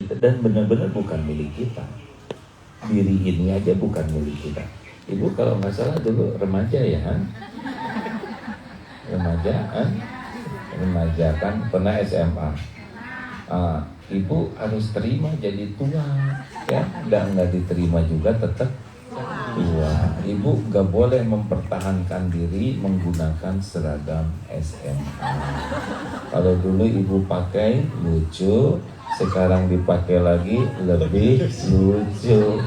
dan benar-benar bukan milik kita. Diri ini aja bukan milik kita. Ibu kalau nggak salah dulu remaja ya kan? Remaja kan pernah SMA. Ibu harus terima jadi tua ya, dan nggak diterima juga tetap tua. Ibu nggak boleh mempertahankan diri menggunakan seragam SMA. Kalau dulu ibu pakai lucu, sekarang dipakai lagi lebih lucu.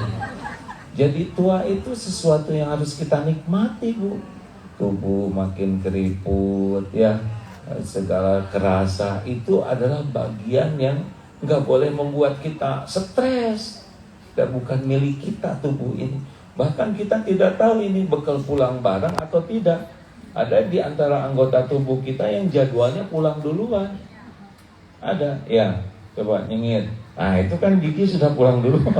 Jadi tua itu sesuatu yang harus kita nikmati, Bu. Tubuh makin keriput ya, segala kerasa itu adalah bagian yang nggak boleh membuat kita stres. Dan bukan milik kita tubuh ini. Bahkan kita tidak tahu ini bekal pulang barang atau tidak. Ada di antara anggota tubuh kita yang jadwalnya pulang duluan. Ada, ya. Coba nyengir. Nah itu kan gigi sudah pulang duluan.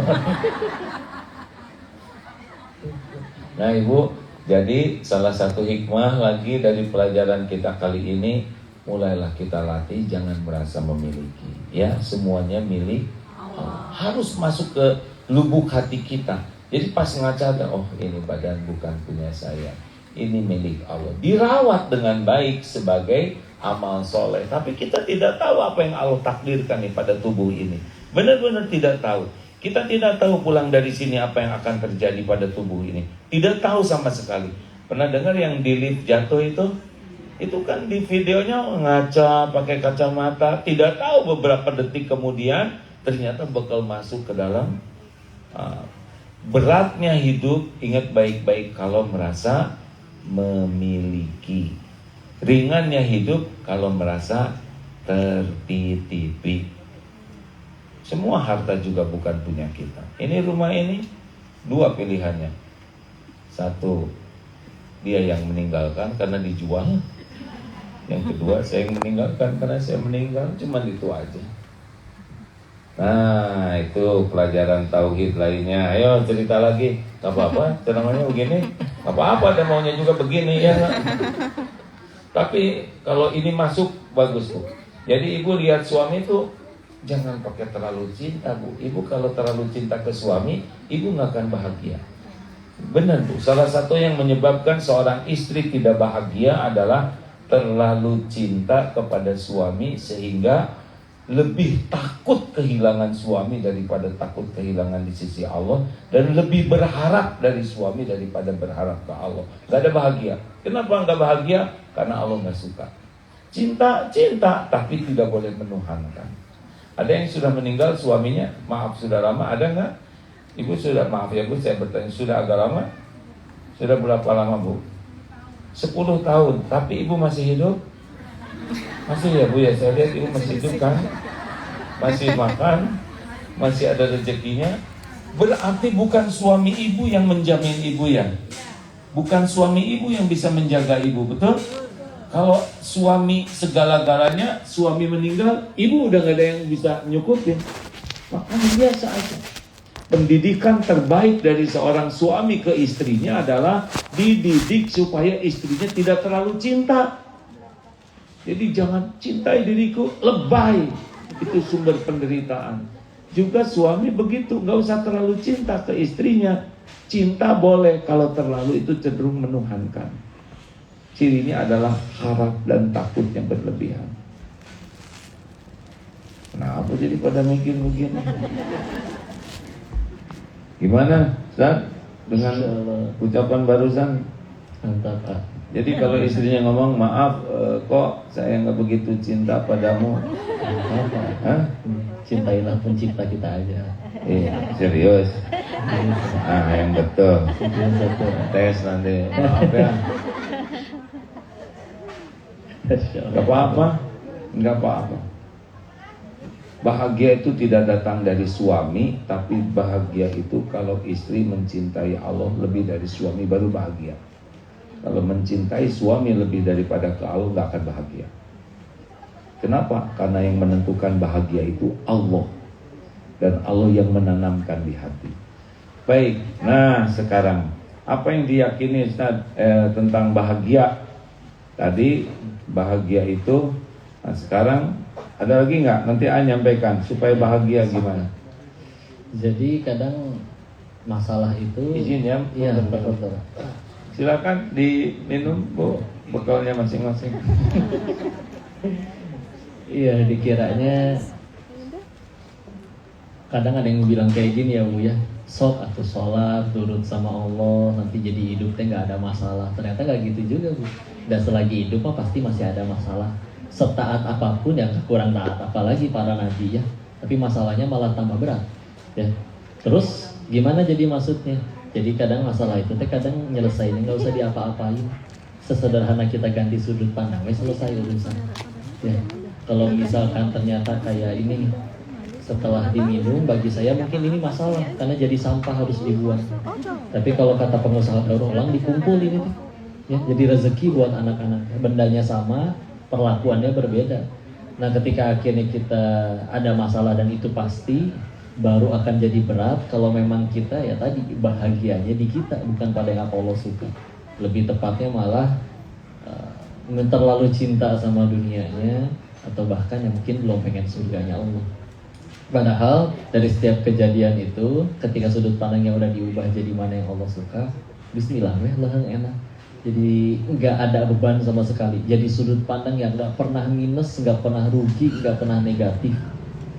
Nah Ibu, jadi salah satu hikmah lagi dari pelajaran kita kali ini, mulailah kita latih jangan merasa memiliki. Ya, semuanya milik Allah. Harus masuk ke lubuk hati kita. Jadi pas ngaca, oh ini badan bukan punya saya, ini milik Allah. Dirawat dengan baik sebagai amal soleh. Tapi kita tidak tahu apa yang Allah takdirkan nih pada tubuh ini. Benar-benar tidak tahu. Kita tidak tahu pulang dari sini apa yang akan terjadi pada tubuh ini. Tidak tahu sama sekali. Pernah dengar yang di lift jatuh itu? Itu kan di videonya ngaca pakai kacamata. Tidak tahu beberapa detik kemudian ternyata bakal masuk ke dalam. Beratnya hidup, ingat baik-baik kalau merasa memiliki. Ringannya hidup kalau merasa tertitipi. Semua harta juga bukan punya kita. Ini rumah ini, dua pilihannya. Satu, dia yang meninggalkan karena dijual. Yang kedua, saya yang meninggalkan karena saya meninggal. Cuma itu aja. Nah, itu pelajaran tauhid lainnya. Ayo cerita lagi. Gak apa-apa, ceramahnya begini. Gak apa-apa, ada maunya juga begini ya. Tapi kalau ini masuk, bagus Bu. Jadi ibu lihat suami itu jangan pakai terlalu cinta Bu. Ibu kalau terlalu cinta ke suami, ibu gak akan bahagia. Benar Bu, salah satu yang menyebabkan seorang istri tidak bahagia adalah terlalu cinta kepada suami, sehingga lebih takut kehilangan suami daripada takut kehilangan di sisi Allah, dan lebih berharap dari suami daripada berharap ke Allah. Gak ada bahagia. Kenapa gak bahagia? Karena Allah gak suka. Cinta, tapi tidak boleh menuhankan. Ada yang sudah meninggal suaminya, maaf sudah lama, ada nggak? Ibu sudah, maaf ya Bu, saya bertanya, sudah agak lama? Sudah berapa lama Bu? 10 tahun, tapi ibu masih hidup? Masih ya Bu ya, saya lihat ibu masih hidup kan? Masih makan, masih ada rezekinya. Berarti bukan suami ibu yang menjamin ibu ya? Bukan suami ibu yang bisa menjaga ibu, betul? Kalau suami segala-galanya, suami meninggal, ibu udah gak ada yang bisa nyukupin. Makanya biasa aja. Pendidikan terbaik dari seorang suami ke istrinya adalah dididik supaya istrinya tidak terlalu cinta. Jadi jangan cintai diriku, lebay. Itu sumber penderitaan. Juga suami begitu, gak usah terlalu cinta ke istrinya. Cinta boleh, kalau terlalu itu cenderung menuhankan. Cirinya adalah harap dan takut yang berlebihan. Kenapa jadi pada mikir begini? Gimana, Ustaz? Dengan ucapan barusan? Mantap. Jadi kalau istrinya ngomong, maaf, kok saya nggak begitu cinta padamu. Hah? Cintailah pencipta kita aja. Serius. Yang betul. Tes nanti. Maaf ya. Gak apa-apa. Bahagia itu tidak datang dari suami, tapi bahagia itu kalau istri mencintai Allah lebih dari suami baru bahagia. Kalau mencintai suami lebih daripada ke Allah, gak akan bahagia. Kenapa? Karena yang menentukan bahagia itu Allah, dan Allah yang menanamkan di hati. Baik, nah sekarang apa yang diyakini Ustaz tentang bahagia? Tadi bahagia itu, nah sekarang Ada lagi nggak? Nanti nyampaikan supaya bahagia gimana? Jadi kadang masalah itu Izin ya. iya betul. Silakan diminum Bu, bekalnya masing-masing. Iya, dikiranya kadang ada yang bilang kayak gini ya Bu ya, sok atau sholat turut sama Allah nanti jadi hidupnya nggak ada masalah. Ternyata nggak gitu juga Bu. Dan selagi hidup mah pasti masih ada masalah. Setaat apapun yang kurang taat, apalagi para nabi ya. Tapi masalahnya malah tambah berat. Ya. Terus gimana jadi maksudnya? Jadi kadang masalah itu kadang nyelesainnya nggak usah diapa-apain. Sesederhana kita ganti sudut pandang, selesai urusan. Ya. Kalau misalkan ternyata kayak ini setelah diminum bagi saya mungkin ini masalah karena jadi sampah harus dibuang. Tapi kalau kata pengusaha daur ulang dikumpulin itu. Ya, jadi rezeki buat anak-anak. Bendanya sama, perlakuannya berbeda. Nah, ketika akhirnya kita ada masalah dan itu pasti baru akan jadi berat kalau memang kita ya tadi bahagianya di kita bukan pada yang Allah suka. Lebih tepatnya malah terlalu cinta sama dunianya atau bahkan yang mungkin belum pengen surganya Allah. Padahal dari setiap kejadian itu ketika sudut pandangnya udah diubah jadi mana yang Allah suka, bismillah enak. Jadi nggak ada beban sama sekali. Jadi sudut pandang yang nggak pernah minus, nggak pernah rugi, nggak pernah negatif.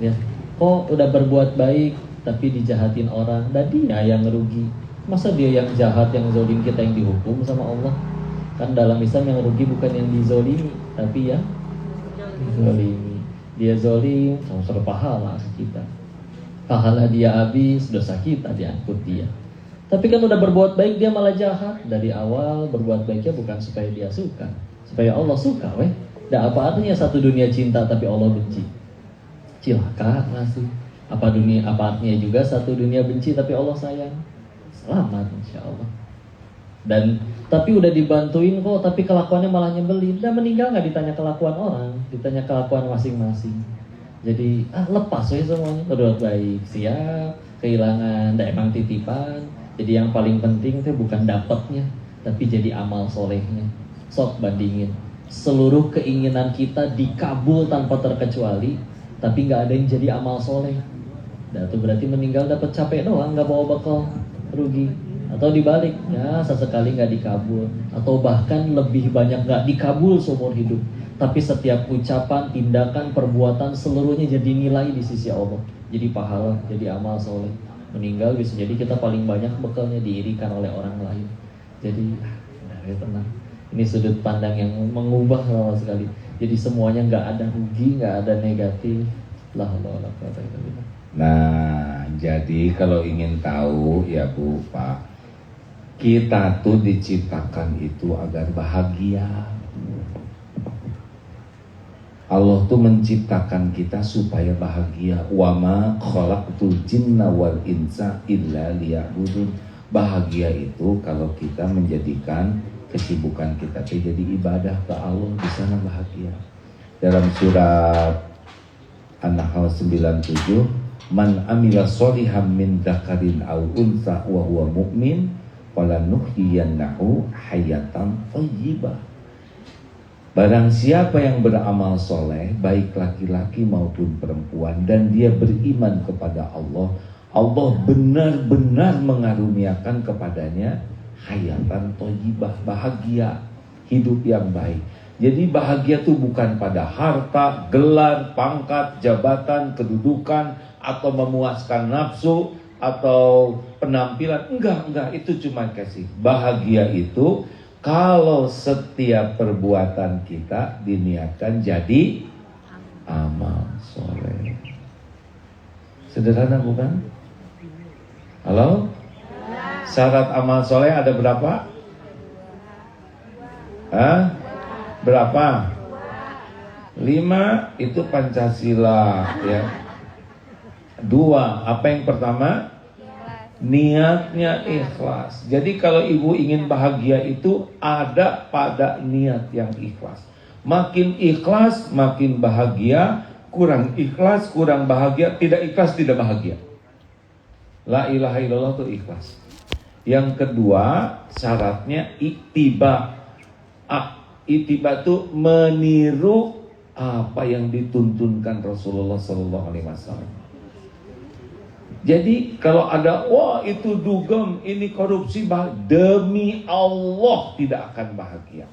Ya. Kok udah berbuat baik tapi dijahatin orang, dan dia yang rugi. Masa dia yang jahat, yang zolim, kita yang dihukum sama Allah? Kan dalam Islam yang rugi bukan yang dizolimi, tapi yang dizolimi. Dia zolim, sama pahala kita. Pahala dia habis, dosa kita diangkut dia. Tapi kan udah berbuat baik dia malah jahat. Dari awal berbuat baiknya bukan supaya dia suka, supaya Allah suka weh. Dan apa artinya satu dunia cinta tapi Allah benci? Cilaka ngasih. Apa artinya juga satu dunia benci tapi Allah sayang? Selamat insya Allah. Dan tapi udah dibantuin kok, tapi kelakuannya malah nyebelin. Dan meninggal nggak ditanya kelakuan orang, ditanya kelakuan masing-masing. Jadi lepas weh semuanya. Berbuat baik siap, kehilangan dan emang titipan. Jadi yang paling penting itu bukan dapatnya, tapi jadi amal solehnya. Sok bandingin. Seluruh keinginan kita dikabul tanpa terkecuali, tapi nggak ada yang jadi amal soleh. Nah, itu berarti meninggal dapat capek doang, nggak bawa bekal, rugi. Atau dibalik, ya sesekali nggak dikabul, atau bahkan lebih banyak nggak dikabul seumur hidup. Tapi setiap ucapan, tindakan, perbuatan seluruhnya jadi nilai di sisi Allah. Jadi pahala, jadi amal soleh. Meninggal bisa jadi kita paling banyak bekalnya diirikan oleh orang lain. Jadi, tenang. Ini sudut pandang yang mengubah sama sekali. Jadi semuanya nggak ada rugi, nggak ada negatif. Nah, jadi kalau ingin tahu ya Bu, Pak, kita tuh diciptakan itu agar bahagia. Allah tuh menciptakan kita supaya bahagia. Wa ma khalaqtul jinna wal insa illa liya'budun. Bahagia itu kalau kita menjadikan kesibukan kita jadi ibadah ke Allah, di sana bahagia. Dalam surat An-Nahl 97, man amila sholihan min dzakarin aw unsa wa huwa mu'min falanuhyiyannahu hayatan thayyibah. Barang siapa yang beramal soleh, baik laki-laki maupun perempuan, dan dia beriman kepada Allah, Allah benar-benar mengaruniakan kepadanya hayatan thayyibah, bahagia, hidup yang baik. Jadi bahagia itu bukan pada harta, gelar, pangkat, jabatan, kedudukan, atau memuaskan nafsu, atau penampilan. Enggak, itu cuma kasih. Bahagia itu kalau setiap perbuatan kita diniatkan jadi amal soleh. Sederhana bukan? Halo? Syarat amal soleh ada berapa? Berapa? 5 itu Pancasila ya. 2, apa yang pertama? Niatnya ikhlas. Jadi kalau ibu ingin bahagia itu ada pada niat yang ikhlas. Makin ikhlas makin bahagia, kurang ikhlas kurang bahagia, tidak ikhlas tidak bahagia. La ilaha illallah itu ikhlas. Yang kedua syaratnya ittiba. Ittiba itu meniru apa yang dituntunkan Rasulullah Sallallahu Alaihi Wasallam. Jadi kalau ada wah itu dugem, ini korupsi, demi Allah tidak akan bahagia.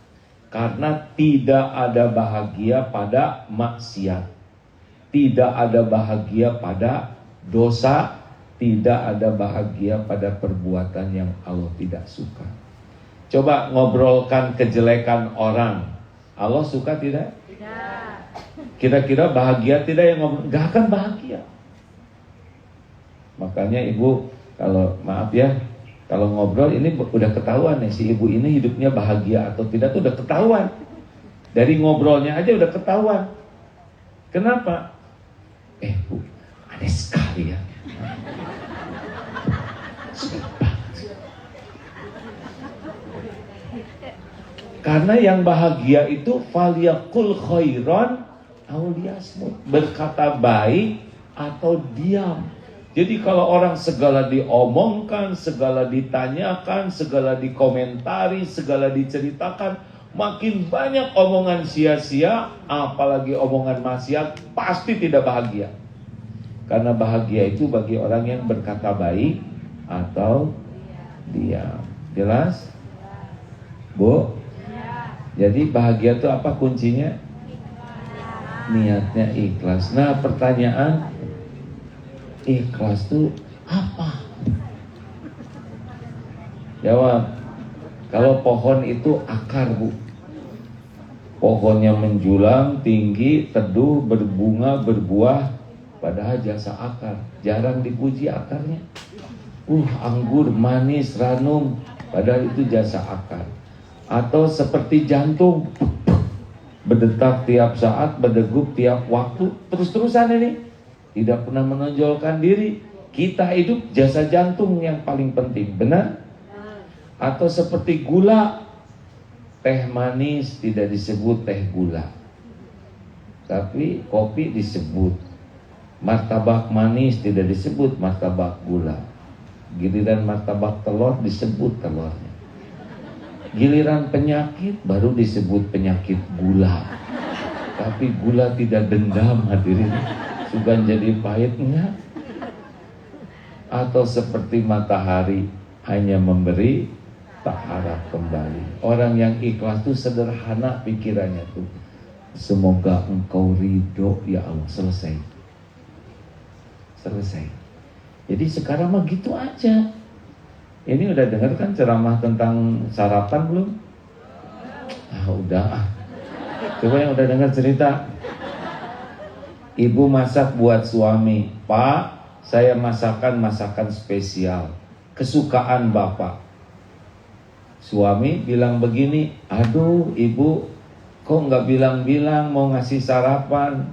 Karena tidak ada bahagia pada maksiat, tidak ada bahagia pada dosa, tidak ada bahagia pada perbuatan yang Allah tidak suka. Coba ngobrolkan kejelekan orang, Allah suka tidak? Tidak. Kira-kira bahagia tidak yang ngobrol? Gak akan bahagia. Makanya ibu, kalau maaf ya, kalau ngobrol ini udah ketahuan nih si ibu ini hidupnya bahagia atau tidak tuh udah ketahuan. Dari ngobrolnya aja udah ketahuan. Kenapa? Bu, aneh sekali ya. Karena yang bahagia itu falyaqul khairan aw liyasmut, berkata baik atau diam. Jadi kalau orang segala diomongkan, segala ditanyakan, segala dikomentari, segala diceritakan, makin banyak omongan sia-sia, apalagi omongan maksiat, pasti tidak bahagia. Karena bahagia itu bagi orang yang berkata baik atau diam. Jelas? Bu? Jadi bahagia itu apa kuncinya? Niatnya ikhlas. Nah pertanyaan, ikhlas itu apa? Jawab. Kalau pohon itu akar, Bu. Pohonnya menjulang, tinggi, teduh, berbunga, berbuah, padahal jasa akar. Jarang dipuji akarnya. Anggur, manis, ranum, padahal itu jasa akar. Atau seperti jantung, berdetak tiap saat, berdegup tiap waktu, terus-terusan ini. Tidak pernah menonjolkan diri. Kita hidup jasa jantung yang paling penting, benar? Atau seperti gula, teh manis tidak disebut teh gula, tapi kopi disebut. Martabak manis tidak disebut martabak gula. Giliran martabak telur disebut telurnya. Giliran penyakit baru disebut penyakit gula. Tapi gula tidak dendam, hadirin. Sudah jadi pahit enggak? Atau seperti matahari, hanya memberi, tak harap kembali. Orang yang ikhlas itu sederhana pikirannya tuh. Semoga engkau ridho ya Allah. Selesai. Jadi sekarang mah gitu aja. Ini udah dengar kan ceramah tentang sarapan belum? Udah. Coba yang udah dengar cerita. Ibu masak buat suami, Pak, saya masakan spesial, kesukaan Bapak. Suami bilang begini, aduh ibu, kok nggak bilang-bilang mau ngasih sarapan?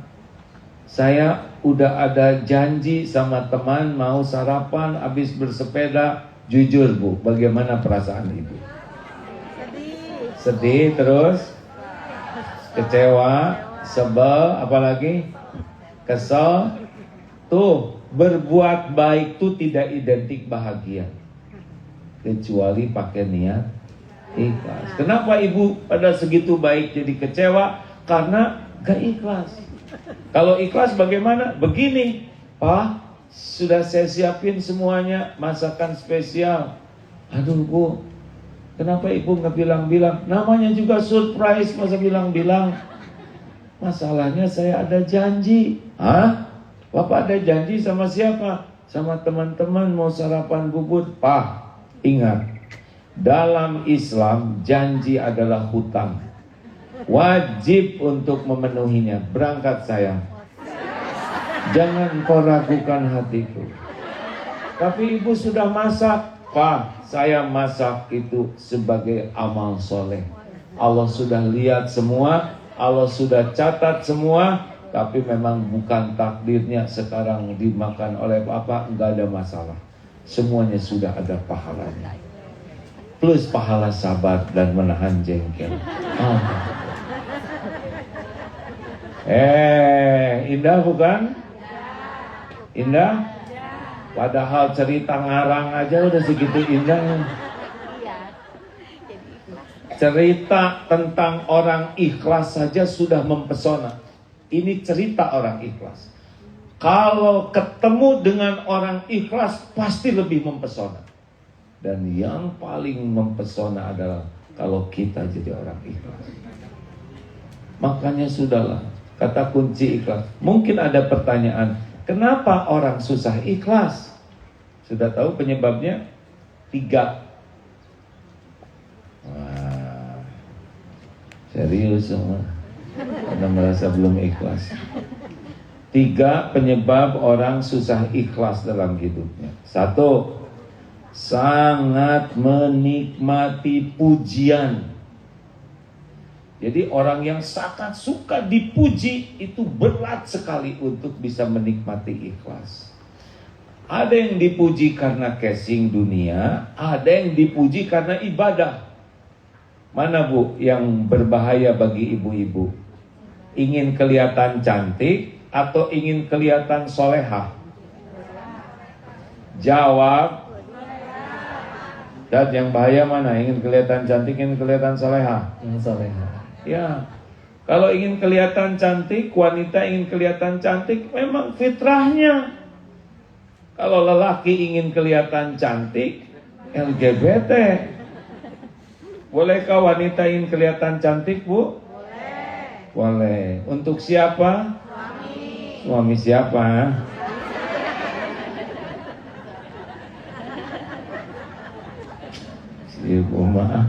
Saya udah ada janji sama teman mau sarapan habis bersepeda. Jujur Bu, bagaimana perasaan ibu? Sedih terus? Kecewa? Sebel? Apalagi? Kesel? Tuh, berbuat baik tuh tidak identik bahagia, kecuali pakai niat ikhlas. Kenapa ibu pada segitu baik jadi kecewa? Karena gak ikhlas. Kalau ikhlas bagaimana? Begini, Pak, sudah saya siapin semuanya, masakan spesial. Aduh Bu, kenapa ibu gak bilang-bilang? Namanya juga surprise, masa bilang-bilang? Masalahnya saya ada janji. Bapak ada janji sama siapa? Sama teman-teman mau sarapan bubur. Pak, ingat, dalam Islam janji adalah hutang. Wajib untuk memenuhinya. Berangkat sayang. Jangan kau ragukan hatiku. Tapi ibu sudah masak. Pak, saya masak itu sebagai amal soleh. Allah sudah lihat semua, Allah sudah catat semua. Tapi memang bukan takdirnya sekarang dimakan oleh Bapak, enggak ada masalah. Semuanya sudah ada pahalanya. Plus pahala sabar dan menahan jengkel. Indah bukan? Indah? Padahal cerita ngarang aja udah segitu indahnya. Cerita tentang orang ikhlas saja sudah mempesona. Ini cerita orang ikhlas. Kalau ketemu dengan orang ikhlas pasti lebih mempesona. Dan yang paling mempesona adalah kalau kita jadi orang ikhlas. Makanya sudahlah, kata kunci ikhlas. Mungkin ada pertanyaan, kenapa orang susah ikhlas? Sudah tahu penyebabnya? 3. Wah, serius semua. Karena merasa belum ikhlas. 3 penyebab orang susah ikhlas dalam hidupnya. 1, sangat menikmati pujian. Jadi orang yang sangat suka dipuji itu berat sekali untuk bisa menikmati ikhlas. Ada yang dipuji karena casing dunia, ada yang dipuji karena ibadah. Mana Bu yang berbahaya bagi ibu-ibu? Ingin kelihatan cantik atau ingin kelihatan solehah? Jawab. Dan yang bahaya mana? Ingin kelihatan cantik, ingin kelihatan solehah? Yang solehah. Ya. Kalau ingin kelihatan cantik, wanita ingin kelihatan cantik, memang fitrahnya. Kalau lelaki ingin kelihatan cantik, LGBT. Bolehkah wanita ingin kelihatan cantik, Bu? Boleh. Boleh. Untuk siapa? Suami. Suami siapa? Ibu maaf.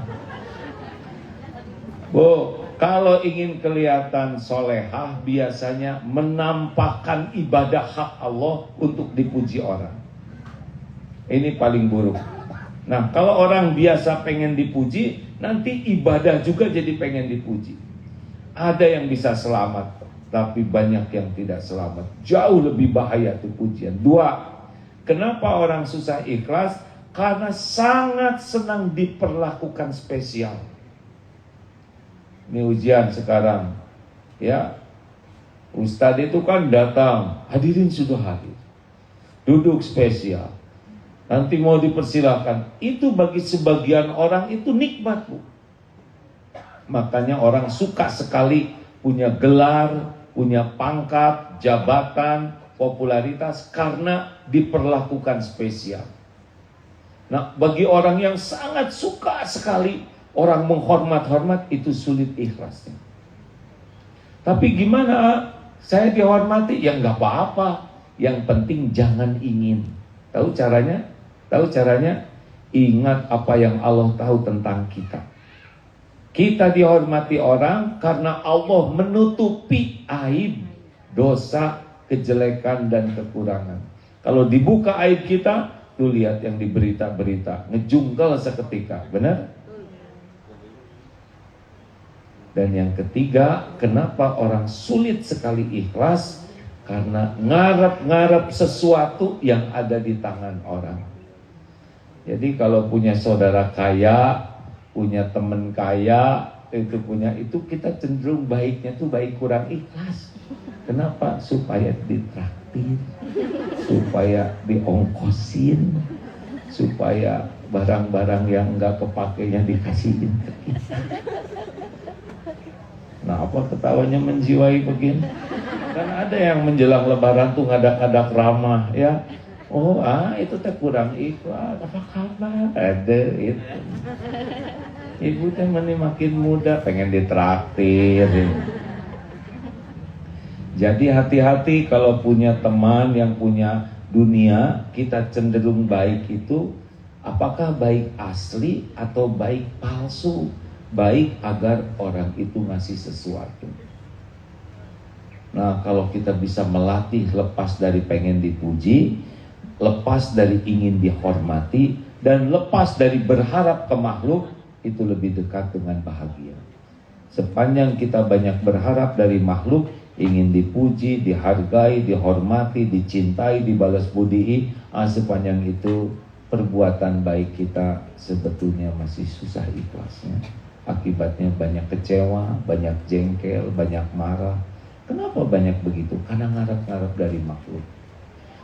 Bu, kalau ingin kelihatan solehah, biasanya menampakkan ibadah hak Allah untuk dipuji orang. Ini paling buruk. Nah, kalau orang biasa pengen dipuji, nanti ibadah juga jadi pengen dipuji. Ada yang bisa selamat, tapi banyak yang tidak selamat. Jauh lebih bahaya tuh pujian. 2, kenapa orang susah ikhlas? Karena sangat senang diperlakukan spesial. Ini ujian sekarang, ya. Ustadz itu kan datang, hadirin sudah hadir, duduk spesial. Nanti mau dipersilakan. Itu bagi sebagian orang itu nikmat, Bu. Makanya orang suka sekali punya gelar, punya pangkat, jabatan, popularitas karena diperlakukan spesial. Nah, bagi orang yang sangat suka sekali orang menghormat-hormat, itu sulit ikhlasnya. Tapi gimana? Saya dihormati, ya nggak apa-apa. Yang penting jangan ingin. Tahu caranya? Tahu caranya? Ingat apa yang Allah tahu tentang kita. Kita dihormati orang karena Allah menutupi aib, dosa, kejelekan, dan kekurangan. Kalau dibuka aib kita, tuh lihat yang di berita-berita, ngejungkel seketika, benar? Dan yang ketiga, kenapa orang sulit sekali ikhlas? Karena ngarep-ngarep sesuatu yang ada di tangan orang. Jadi kalau punya saudara kaya, punya teman kaya, itu kita cenderung baiknya tuh baik kurang ikhlas. Kenapa? Supaya ditraktir, supaya diongkosin, supaya barang-barang yang enggak kepakainya dikasihin ke kita. Nah, apa ketawanya menjiwai begini? Kan ada yang menjelang lebaran tuh ngadak-ngadak ramah, ya. Oh, itu teh kurang ikhlas. Apa kabar? Ada itu. Ibu teh makin muda, pengen ditraktir. Jadi hati-hati kalau punya teman yang punya dunia, kita cenderung baik itu apakah baik asli atau baik palsu? Baik agar orang itu ngasih sesuatu. Nah, kalau kita bisa melatih lepas dari pengen dipuji, lepas dari ingin dihormati, dan lepas dari berharap ke makhluk, itu lebih dekat dengan bahagia. Sepanjang kita banyak berharap dari makhluk, ingin dipuji, dihargai, dihormati, dicintai, dibalas budi, sepanjang itu perbuatan baik kita sebetulnya masih susah ikhlasnya. Akibatnya banyak kecewa, banyak jengkel, banyak marah. Kenapa banyak begitu? Karena ngarep-ngarep dari makhluk.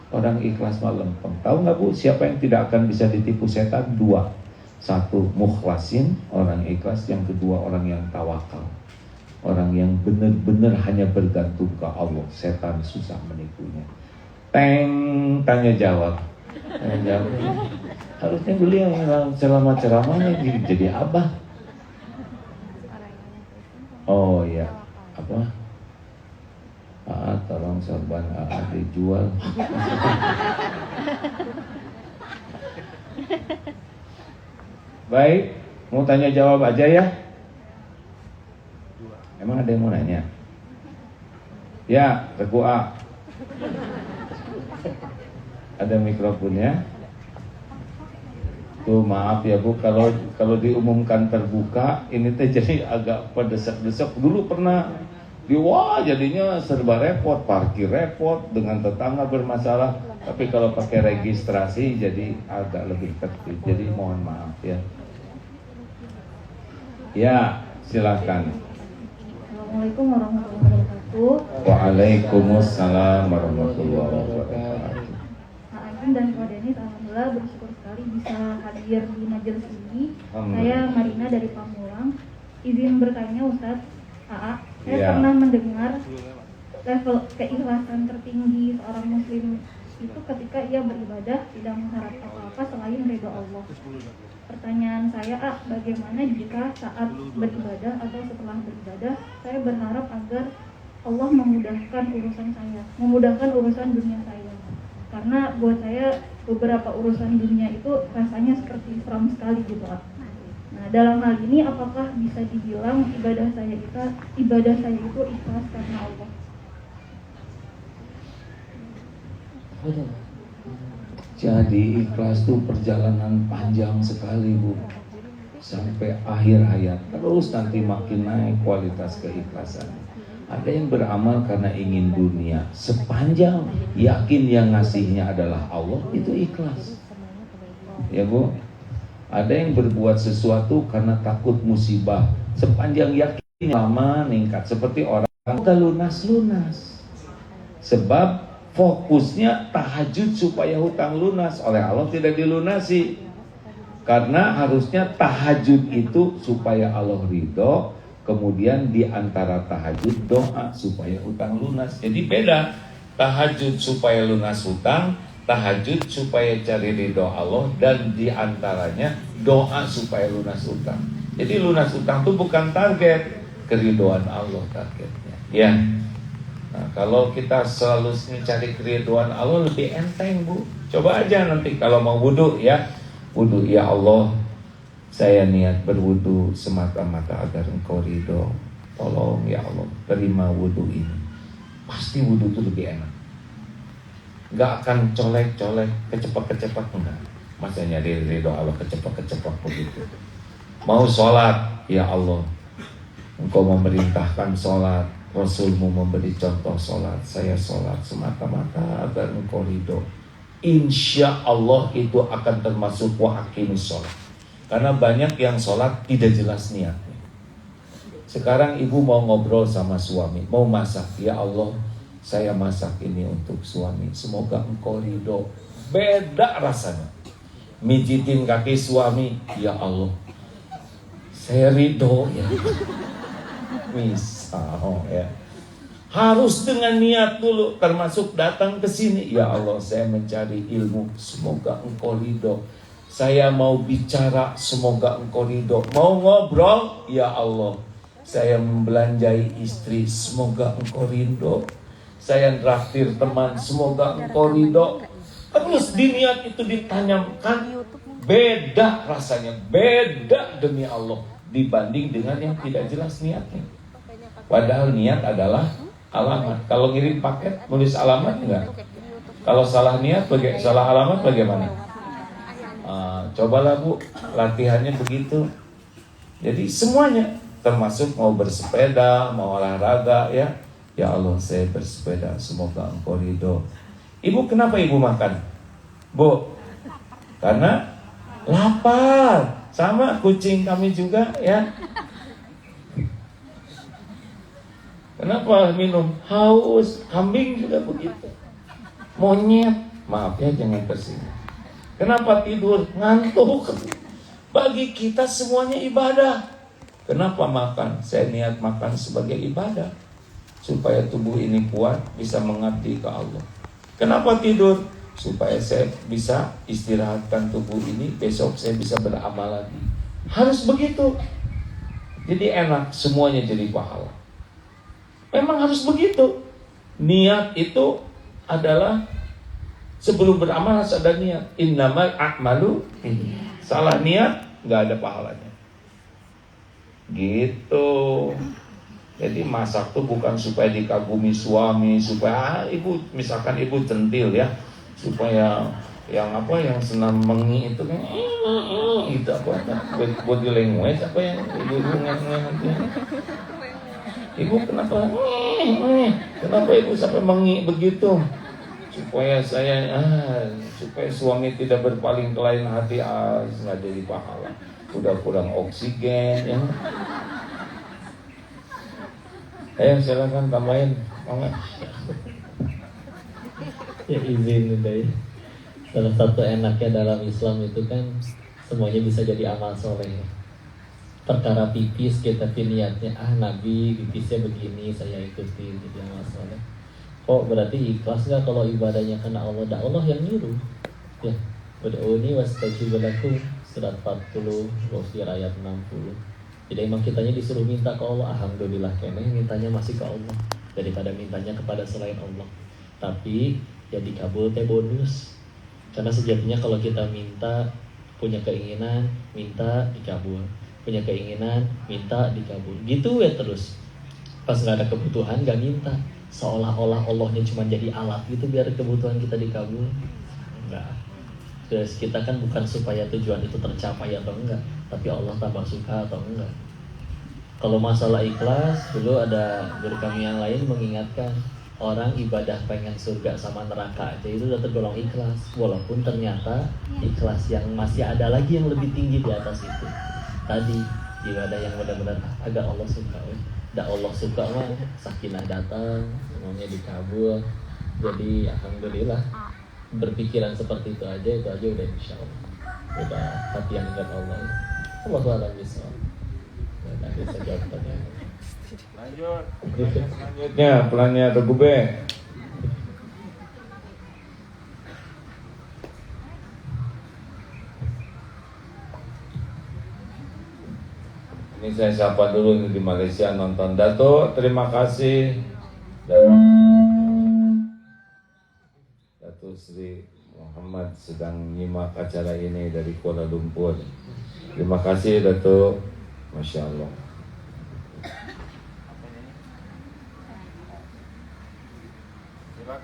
Orang ikhlas mah lempeng. Tahu nggak Bu, siapa yang tidak akan bisa ditipu setan? 2. 1, mukhlasin, orang ikhlas. Yang kedua, orang yang tawakal. Orang yang benar-benar hanya bergantung ke Allah, setan susah menipunya. Tanya jawab. Tanya jawab. Harusnya beliau yang ceramah-ceramahnya jadi abah. Oh ya, apa? Tolong sorban dijual. Baik, mau tanya jawab aja ya. Emang ada yang mau nanya? Ya, Teguh A. Ada mikrofonnya. Tuh maaf ya Bu, kalau diumumkan terbuka, ini teh jadi agak pedesak-desak. Dulu pernah wah jadinya serba repot, parkir repot, dengan tetangga bermasalah. Tapi kalau pakai registrasi jadi agak lebih tertib. Jadi mohon maaf ya. Ya, silakan. Assalamualaikum warahmatullahi wabarakatuh. Waalaikumsalam warahmatullahi wabarakatuh. Kak Agim dan Kak Denis, alhamdulillah bersyukur sekali bisa hadir di majelis ini. Saya Marina dari Pamulang. Izin bertanya Ustadz, AA, saya pernah mendengar level keikhlasan tertinggi seorang muslim itu ketika ia beribadah tidak mengharap apa-apa selain ridho Allah. Pertanyaan saya, bagaimana jika saat beribadah atau setelah beribadah saya berharap agar Allah memudahkan urusan saya, memudahkan urusan dunia saya. Karena buat saya beberapa urusan dunia itu rasanya seperti seram sekali gitu. Nah, dalam hal ini apakah bisa dibilang ibadah saya itu ikhlas karena Allah? Jadi ikhlas itu perjalanan panjang sekali Bu, sampai akhir hayat. Terus nanti makin naik kualitas keikhlasan. Ada yang beramal karena ingin dunia, sepanjang yakin yang ngasihnya adalah Allah, itu ikhlas. Ya Bu. Ada yang berbuat sesuatu karena takut musibah, sepanjang yakin lama meningkat. Seperti orang tak lunas-lunas, sebab fokusnya tahajud supaya hutang lunas, oleh Allah tidak dilunasi. Karena harusnya tahajud itu supaya Allah ridho, kemudian di antara tahajud doa supaya hutang lunas. Jadi beda, tahajud supaya lunas hutang, tahajud supaya cari ridho Allah, dan di antaranya doa supaya lunas hutang. Jadi lunas hutang itu bukan target, keridhoan Allah targetnya. Ya. Nah, kalau kita selalu mencari keriduan Allah lebih enteng Bu. Coba aja nanti kalau mau wudhu ya, wudhu ya Allah, saya niat berwudhu semata-mata agar Engkau ridho. Tolong ya Allah terima wudhu ini. Pasti wudhu itu lebih enak. Gak akan colek-colek, kecepak-kecepak enggak. Masa nyari ridho Allah kecepak-kecepak begitu. Mau sholat ya Allah, Engkau memerintahkan sholat, Rasulmu memberi contoh sholat, saya sholat semata-mata agar Engkau ridho. Insya Allah itu akan termasuk wa aqimis sholat. Karena banyak yang sholat tidak jelas niatnya. Sekarang ibu mau ngobrol sama suami, mau masak, ya Allah saya masak ini untuk suami, semoga Engkau ridho. Beda rasanya. Mijitin kaki suami, ya Allah saya ridho ya. Misal ya, harus dengan niat dulu, termasuk datang ke sini. Ya Allah, saya mencari ilmu, semoga Engkau ridho. Saya mau bicara, semoga Engkau ridho. Mau ngobrol, ya Allah, saya membelanjai istri, semoga Engkau ridho. Saya traktir teman, semoga Engkau ridho. Terus di niat itu ditanamkan, beda rasanya, beda demi Allah dibanding dengan yang tidak jelas niatnya. Padahal niat adalah alamat. Kalau ngirim paket nulis alamat enggak? Kalau salah niat, salah alamat bagaimana? Cobalah Bu, latihannya begitu. Jadi semuanya, termasuk mau bersepeda, mau olahraga ya. Ya Allah saya bersepeda, semoga Engkau ridho. Ibu kenapa ibu makan? Bu, karena lapar. Sama kucing kami juga ya. Kenapa minum? Haus. Kambing juga begitu. Monyet, maaf ya jangan kesini. Kenapa tidur? Ngantuk. Bagi kita semuanya ibadah. Kenapa makan? Saya niat makan sebagai ibadah, supaya tubuh ini kuat, bisa mengabdi ke Allah. Kenapa tidur? Supaya saya bisa istirahatkan tubuh ini, besok saya bisa beramal lagi. Harus begitu. Jadi enak, semuanya jadi pahala. Memang harus begitu. Niat itu adalah sebelum beramal harus ada niat. Innamal a'malu. Salah niat nggak ada pahalanya. Gitu. Jadi masak tuh bukan supaya dikagumi suami, supaya ibu, misalkan ibu centil ya, supaya yang senam mengi itu kan itu body language apa yang ibu ibu kenapa ibu sampai mengi begitu, supaya supaya suami tidak berpaling ke lain hati, nggak jadi pahala, udah kurang oksigen ya. Ayo silakan tambahin, Mama. Ya izin deh. Salah satu enaknya dalam Islam itu kan semuanya bisa jadi amal soleh. Perkara pipis kita niatnya Nabi pipisnya begini, saya ikutin jadi amal soleh. Kok berarti ikhlas nggak kalau ibadahnya karena Allah? Allah yang nyuruh. Ya, ud'uni wastajib lakum surat 40 Ghafir ayat 60. Jadi emang kitanya disuruh minta ke Allah. Alhamdulillah kene mintanya masih ke Allah daripada mintanya kepada selain Allah. Tapi jadi kabul teh bonus. Karena sejatinya kalau kita minta, punya keinginan, minta dikabul, punya keinginan, minta dikabul, gitu ya terus. Pas nggak ada kebutuhan nggak minta, seolah-olah Allahnya cuma jadi alat gitu biar kebutuhan kita dikabul. Enggak. Terus kita kan bukan supaya tujuan itu tercapai atau enggak, tapi Allah tambah suka atau enggak. Kalau masalah ikhlas, dulu ada guru kami yang lain mengingatkan, orang ibadah pengen surga sama neraka aja itu udah tergolong ikhlas, walaupun ternyata ikhlas yang masih ada lagi yang lebih tinggi di atas itu. Tadi ibadah yang benar-benar agak Allah suka, Allah suka mah sakinah datang, semuanya dikabul. Jadi alhamdulillah berpikiran seperti itu aja udah insya Allah udah hati yang ingat Allah. Allah bisa. Nanti saya jawab pertanyaan. Lanjut. Selanjutnya pelannya Tegube. Ini saya sapa dulu nih di Malaysia nonton. Dato, terima kasih. Dato Sri Muhammad sedang nyimak acara ini dari Kuala Lumpur. Terima kasih Dato. Masya Allah.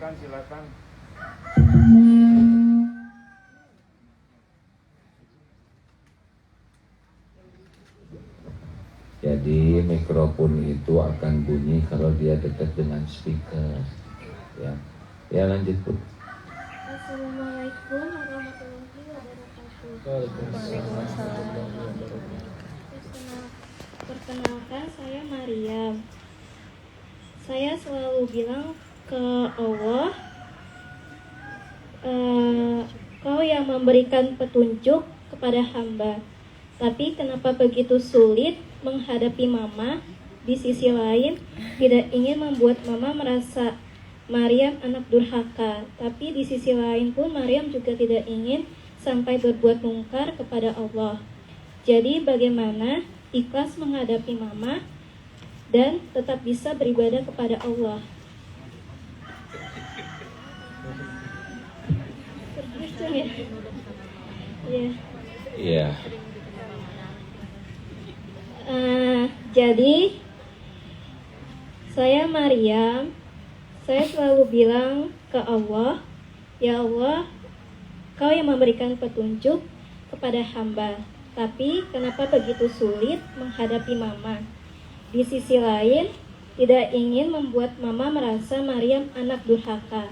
Silakan. Jadi mikrofon itu akan bunyi kalau dia dekat dengan speaker. Ya lanjut Bu. Assalamualaikum warahmatullahi wabarakatuh. Perkenalkan, saya Mariam. Saya selalu bilang ke Allah, Kau yang memberikan petunjuk kepada hamba. Tapi kenapa begitu sulit menghadapi Mama? Di sisi lain, tidak ingin membuat Mama merasa Mariam anak durhaka. Tapi di sisi lain pun Mariam juga tidak ingin sampai berbuat mungkar kepada Allah. Jadi bagaimana ikhlas menghadapi Mama dan tetap bisa beribadah kepada Allah? Iya. Jadi saya Mariam, saya selalu bilang ke Allah, ya Allah, Kau yang memberikan petunjuk kepada hamba. Tapi kenapa begitu sulit menghadapi Mama? Di sisi lain, tidak ingin membuat Mama merasa Mariam anak durhaka.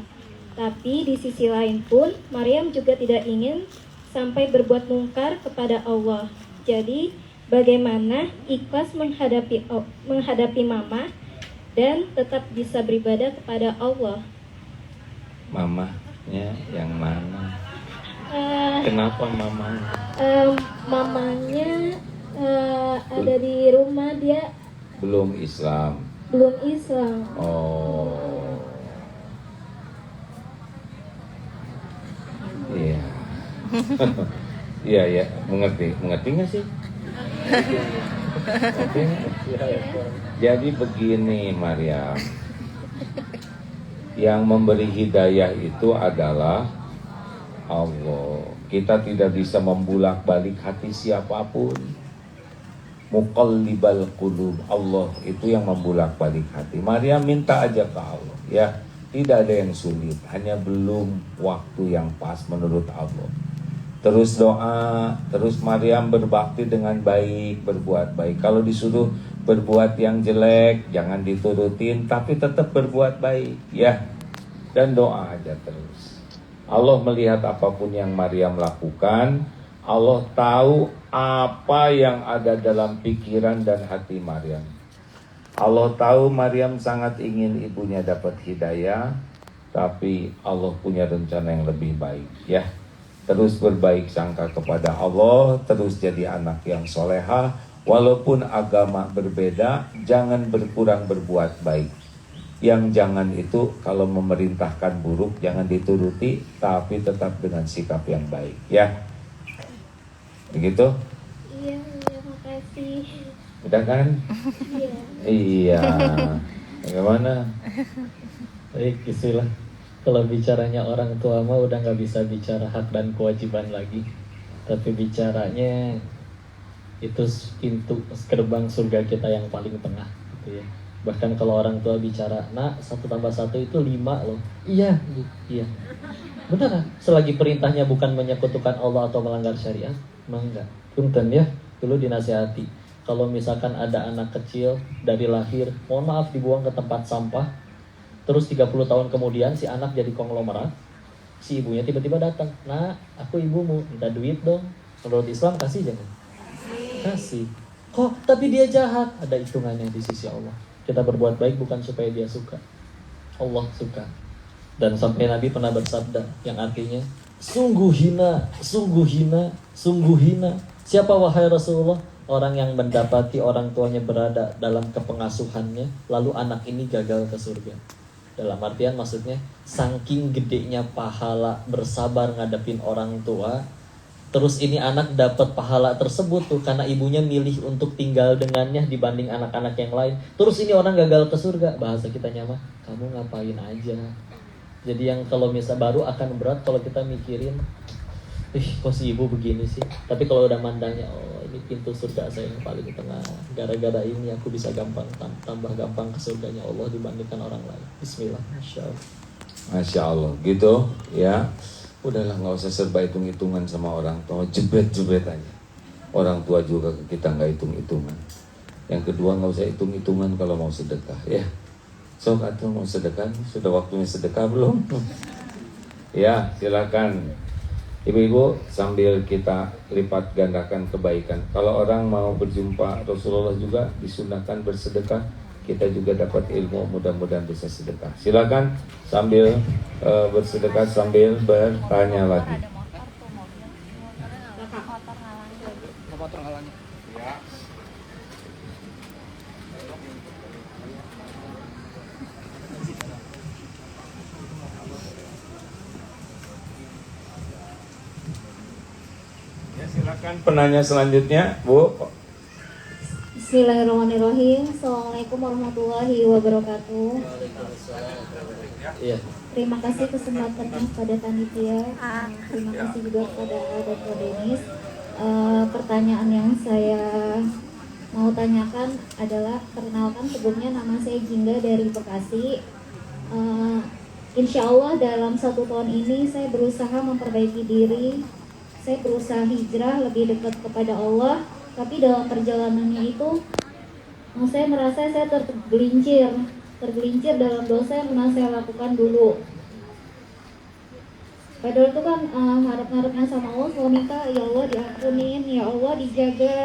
Tapi di sisi lain pun, Mariam juga tidak ingin sampai berbuat mungkar kepada Allah. Jadi, bagaimana ikhlas menghadapi Mama dan tetap bisa beribadah kepada Allah? Mamanya yang mana? Kenapa mamanya? Mamanya ada di rumah, dia Belum Islam. belum Islam. Oh. Iya. Iya ya, mengerti nggak sih? Oke. Jadi begini Maryam, yang memberi hidayah itu adalah Allah. Kita tidak bisa membulak-balik hati siapapun. Muqallibal qulub, Allah itu yang membulak-balik hati. Maryam minta aja ke Allah, ya. Tidak ada yang sulit, hanya belum waktu yang pas menurut Allah. Terus doa, terus Maryam berbakti dengan baik, berbuat baik. Kalau disuruh berbuat yang jelek, jangan diturutin, tapi tetap berbuat baik, ya. Dan doa aja terus. Allah melihat apapun yang Maryam lakukan. Allah tahu apa yang ada dalam pikiran dan hati Maryam. Allah tahu Maryam sangat ingin ibunya dapat hidayah, tapi Allah punya rencana yang lebih baik, ya. Terus berbaik sangka kepada Allah, terus jadi anak yang solehah, walaupun agama berbeda, jangan berkurang berbuat baik. Yang jangan itu kalau memerintahkan buruk jangan dituruti, tapi tetap dengan sikap yang baik, ya. Begitu? Iya, makasih. Udah kan? Iya. Iya. Bagaimana? Baik, bismillah. Kalau bicaranya orang tua mah udah nggak bisa bicara hak dan kewajiban lagi, tapi bicaranya itu pintu gerbang surga kita yang paling tengah, gitu ya. Bahkan kalau orang tua bicara, nak 1 tambah 1 itu 5 loh. Iya, iya. Benar, selagi perintahnya bukan menyekutukan Allah atau melanggar syariat, emang enggak. Punten ya, dulu dinasihati. Kalau misalkan ada anak kecil dari lahir, mohon maaf dibuang ke tempat sampah, terus 30 tahun kemudian si anak jadi konglomerat, si ibunya tiba-tiba datang, nah aku ibumu, minta duit dong. Menurut Islam kasih jangan? Kasih. Kok tapi dia jahat? Ada hitungannya di sisi Allah. Kita berbuat baik bukan supaya dia suka, Allah suka. Dan sampai Nabi pernah bersabda yang artinya sungguh hina, sungguh hina, sungguh hina. Siapa wahai Rasulullah? Orang yang mendapati orang tuanya berada dalam kepengasuhannya, lalu anak ini gagal ke surga. Dalam artian maksudnya, saking gedenya pahala bersabar ngadepin orang tua, terus ini anak dapat pahala tersebut tuh karena ibunya milih untuk tinggal dengannya dibanding anak-anak yang lain. Terus ini orang gagal ke surga, bahasa kita nyamah, kamu ngapain aja. Jadi yang kalau misal baru akan berat kalau kita mikirin, kok si ibu begini sih. Tapi kalau udah mandangnya, oh ini pintu surga saya yang paling tengah. Gara-gara ini aku bisa gampang tambah gampang ke surganya Allah dibandingkan orang lain. Bismillah, Masya Allah. Masya Allah, gitu ya. Udahlah nggak usah serba hitung-hitungan sama orang tua, jebret-jebret aja. Orang tua juga ke kita nggak hitung-hitungan. Yang kedua nggak usah hitung-hitungan kalau mau sedekah, ya. Sok atau mau sedekah, sudah waktunya sedekah belum? Ya, silakan. Ibu-ibu sambil kita lipat gandakan kebaikan. Kalau orang mau berjumpa Rasulullah juga disunahkan bersedekah. Kita juga dapat ilmu, mudah-mudahan bisa sedekah. Silakan sambil bersedekah sambil bertanya lagi. Ya, silakan penanya selanjutnya, Bu. Bismillahirrahmanirrahim. Assalamualaikum warahmatullahi wabarakatuh. Iya. Terima kasih kesempatannya kepada panitia. Terima kasih juga kepada Dr. Denis. Pertanyaan yang saya mau tanyakan adalah, perkenalkan sebelumnya nama saya Jingga dari Bekasi. Insya Allah dalam 1 tahun ini saya berusaha memperbaiki diri. Saya berusaha hijrah lebih dekat kepada Allah. Tapi dalam perjalanannya itu saya merasa saya tergelincir dalam dosa yang pernah saya lakukan dulu. Padahal itu kan harap-harapnya sama Allah, kalau minta ya Allah diampunin, ya Allah dijaga,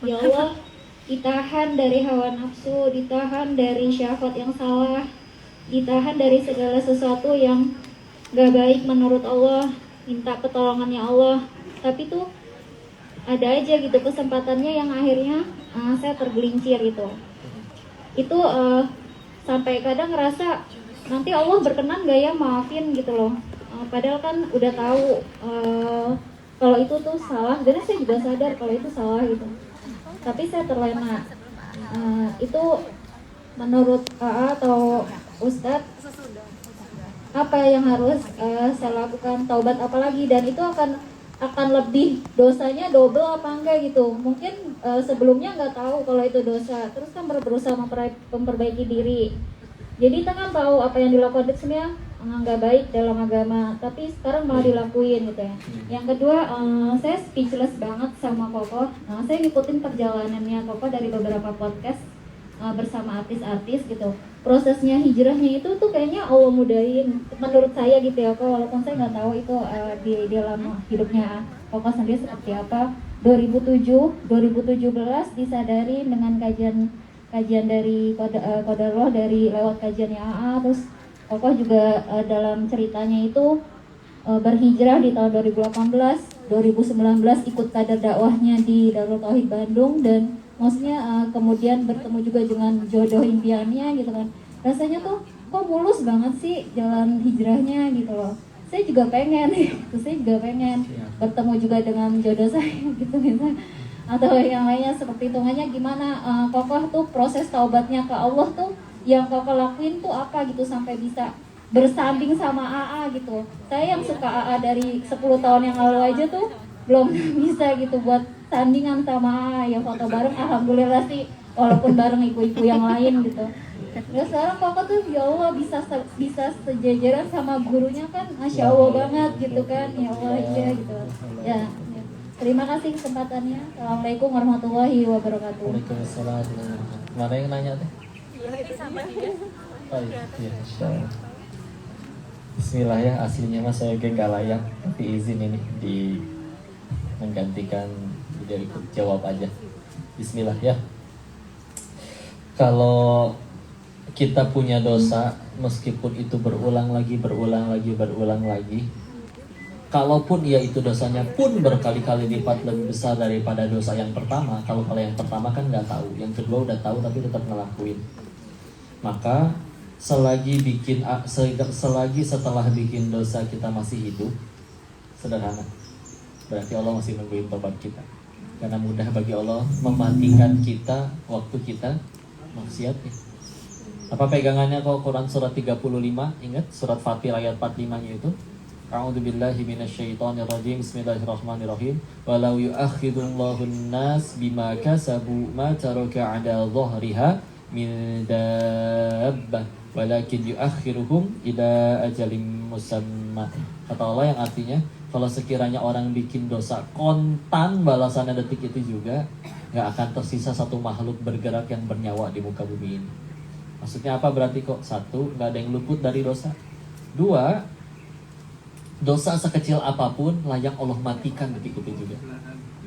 ya Allah ditahan dari hawa nafsu, ditahan dari syahwat yang salah, ditahan dari segala sesuatu yang gak baik menurut Allah, minta pertolongannya Allah. Tapi tuh ada aja gitu kesempatannya yang akhirnya saya tergelincir itu sampai kadang ngerasa nanti Allah berkenan gak ya maafin gitu loh. Padahal kan udah tahu kalau itu tuh salah, dan saya juga sadar kalau itu salah gitu, tapi saya terlena. Itu menurut AA atau Ustadz apa yang harus saya lakukan, taubat apalagi, dan itu akan lebih dosanya double apa enggak gitu. Mungkin sebelumnya nggak tahu kalau itu dosa, terus kan berusaha memperbaiki diri. Jadi kita kan tahu apa yang dilakukan itu sebenarnya nggak baik dalam agama, tapi sekarang malah dilakuin gitu ya. Yang kedua, saya speechless banget sama Koko. Saya ngikutin perjalanannya Koko dari beberapa podcast bersama artis-artis gitu. Prosesnya hijrahnya itu tuh kayaknya Allah mudahin menurut saya gitu ya Koko, walaupun saya nggak tahu itu di dalam hidupnya Koko sendiri seperti apa. 2017 disadari dengan kajian dari Qadarullah dari lewat kajiannya AA. Terus Koko juga dalam ceritanya itu berhijrah di tahun 2018, 2019 ikut kader dakwahnya di Darul Tauhid Bandung, dan maksudnya kemudian bertemu juga dengan jodoh impiannya gitu kan. Rasanya tuh kok mulus banget sih jalan hijrahnya gitu loh. Saya juga pengen bertemu juga dengan jodoh saya gitu misalnya, atau yang lainnya seperti itu. Hanya gimana Kokoh tuh proses taubatnya ke Allah tuh yang Kokoh lakuin tuh apa gitu sampai bisa bersanding sama AA gitu. Saya yang suka AA dari 10 tahun yang lalu aja tuh belum bisa gitu buat tandingan sama AA. Ya foto bareng alhamdulillah sih, walaupun bareng ibu-ibu yang lain gitu. Terus sekarang Kokoh tuh ya Allah bisa sejajaran sama gurunya kan, Masya Allah banget gitu kan. Ya Allah iya gitu ya. Terima kasih kesempatannya. Assalamualaikum warahmatullahi wabarakatuh. Waalaikumsalam. Mana yang nanya teh? Oh, iya. Bismillah ya, aslinya mas saya gak layak, tapi izin ini di menggantikan dia ikut jawab aja. Bismillah ya. Kalau kita punya dosa, meskipun itu berulang lagi, kalaupun ya itu dosanya pun berkali-kali lipat lebih besar daripada dosa yang pertama. Kalau yang pertama kan nggak tahu, yang kedua udah tahu tapi tetap ngelakuin. Maka selagi setelah bikin dosa kita masih hidup, sederhana, berarti Allah masih nungguin tobat kita. Karena mudah bagi Allah mematikan kita waktu kita maksiat. Apa pegangannya kalau Quran surat 35? Ingat surat Fatir ayat 45-nya itu. A'udzubillahi minasyaitonirrajim. Bismillahirrahmanirrahim. Walau yu'akhidullahu an-nas bima kasabu ma taraka 'ala dhahriha min dabbah walakin yu'akhiruhum ila ajalin musamma. Kata Allah yang artinya, kalau sekiranya orang bikin dosa kontan balasannya detik itu juga, gak akan tersisa satu makhluk bergerak yang bernyawa di muka bumi ini. Maksudnya apa berarti kok? Satu, gak ada yang luput dari dosa. Dua, dosa sekecil apapun layak Allah matikan detik itu juga.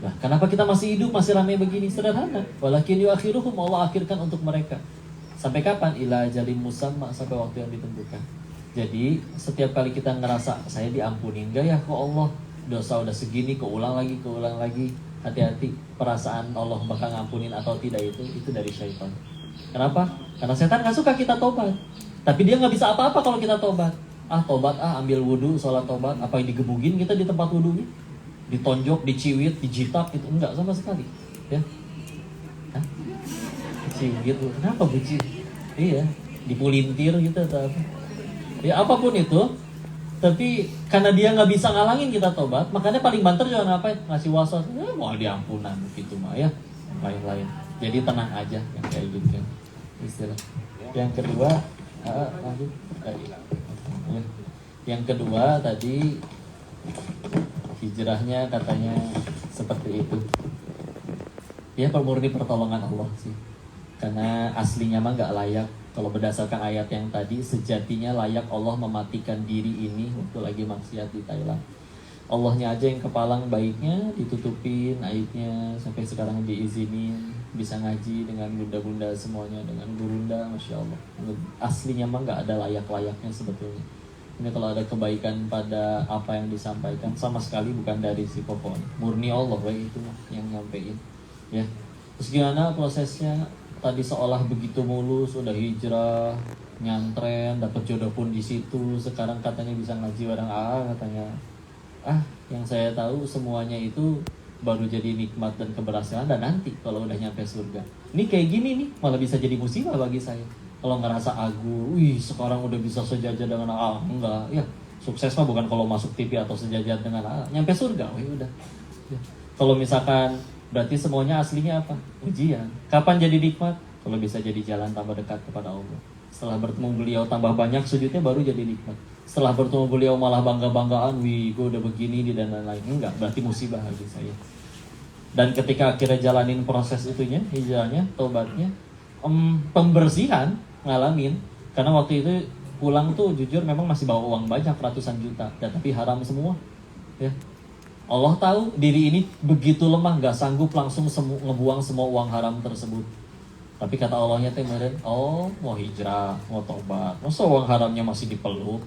Nah, kenapa kita masih hidup, masih ramai begini? Sederhana. Walakin yuakhiruhum, Allah akhirkan untuk mereka. Sampai kapan? Ila ajalin musamma, sampai waktu yang ditentukan. Jadi setiap kali kita ngerasa saya diampunin gak ya kok Allah, dosa udah segini, keulang lagi. Hati-hati, perasaan Allah bakal ngampunin atau tidak itu dari syaitan. Kenapa? Karena setan gak suka kita tobat. Tapi dia gak bisa apa-apa kalau kita tobat. Tobat, ambil wudhu, sholat tobat. Apa yang digebugin kita di tempat wudhunya? Ditonjok, diciwit, dijitak, itu enggak sama sekali. Ya, diciwit, kenapa buci? Iya, dipulintir gitu atau apa. Ya apapun itu. Tapi karena dia gak bisa ngalangin kita tobat, makanya paling banter juga ngapain? Ngasih waswas, mau diampunan gitu mah ya. Lain-lain. Jadi tenang aja yang kayak gitu istilah. Yang kedua, yang kedua tadi hijrahnya katanya seperti itu. Ya murni pertolongan Allah sih. Karena aslinya mah nggak layak. Kalau berdasarkan ayat yang tadi, sejatinya layak Allah mematikan diri ini waktu lagi maksiat di Thailand. Allahnya aja yang kepalang baiknya, ditutupin aibnya, sampai sekarang diizinin bisa ngaji dengan bunda-bunda semuanya, dengan gurunda, Masya Allah. Aslinya mah gak ada layak-layaknya sebetulnya. Ini kalau ada kebaikan pada apa yang disampaikan sama sekali bukan dari si Popon, murni Allah itu yang nyampein ya. Terus gimana prosesnya? Tadi seolah begitu mulus, udah hijrah, nyantren, dapat jodoh pun di situ. Sekarang katanya bisa ngaji bareng katanya. Yang saya tahu semuanya itu baru jadi nikmat dan keberhasilan, dan nanti kalau udah nyampe surga. Ini kayak gini nih, malah bisa jadi musibah bagi saya. Kalau ngerasa sekarang udah bisa sejajar dengan enggak, ya sukses mah bukan kalau masuk TV atau sejajar dengan nyampe surga, udah. Ya. Kalau misalkan berarti semuanya aslinya apa? Ujian. Kapan jadi nikmat? Kalau bisa jadi jalan tambah dekat kepada Allah. Setelah bertemu beliau tambah banyak sujudnya baru jadi nikmat. Setelah bertemu beliau malah bangga-banggaan, gue udah begini dan lain-lain. Enggak, berarti musibah bagi saya. Dan ketika akhirnya jalanin proses itunya, hijrahnya, tobatnya, pembersihan ngalamin. Karena waktu itu pulang tuh jujur memang masih bawa uang banyak, ratusan juta, tapi haram semua. Ya. Allah tahu diri ini begitu lemah, gak sanggup langsung ngebuang semua uang haram tersebut. Tapi kata Allahnya kemarin, mau hijrah, mau tobat, masa uang haramnya masih dipeluk?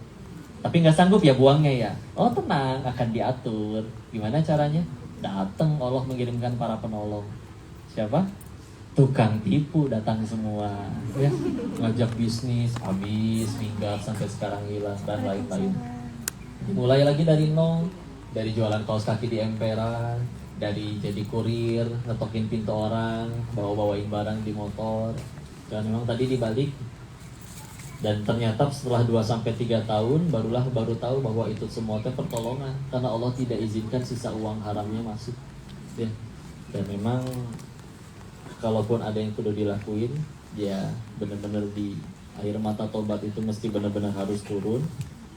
Tapi gak sanggup ya buangnya ya. Tenang, akan diatur. Gimana caranya? Datang Allah mengirimkan para penolong. Siapa? Tukang tipu datang semua, ya, ngajak bisnis, habis, minggat sampai sekarang hilang dan lain-lain. Mulai lagi dari nol, dari jualan kaos kaki di emperan, dari jadi kurir, ngetokin pintu orang, bawain barang di motor. Dan memang tadi dibalik. Dan ternyata setelah 2-3 tahun baru tahu bahwa itu semua itu pertolongan, karena Allah tidak izinkan sisa uang haramnya masuk. Ya. Dan memang kalaupun ada yang kudu dilakuin, ya benar-benar di air mata tobat itu mesti benar-benar harus turun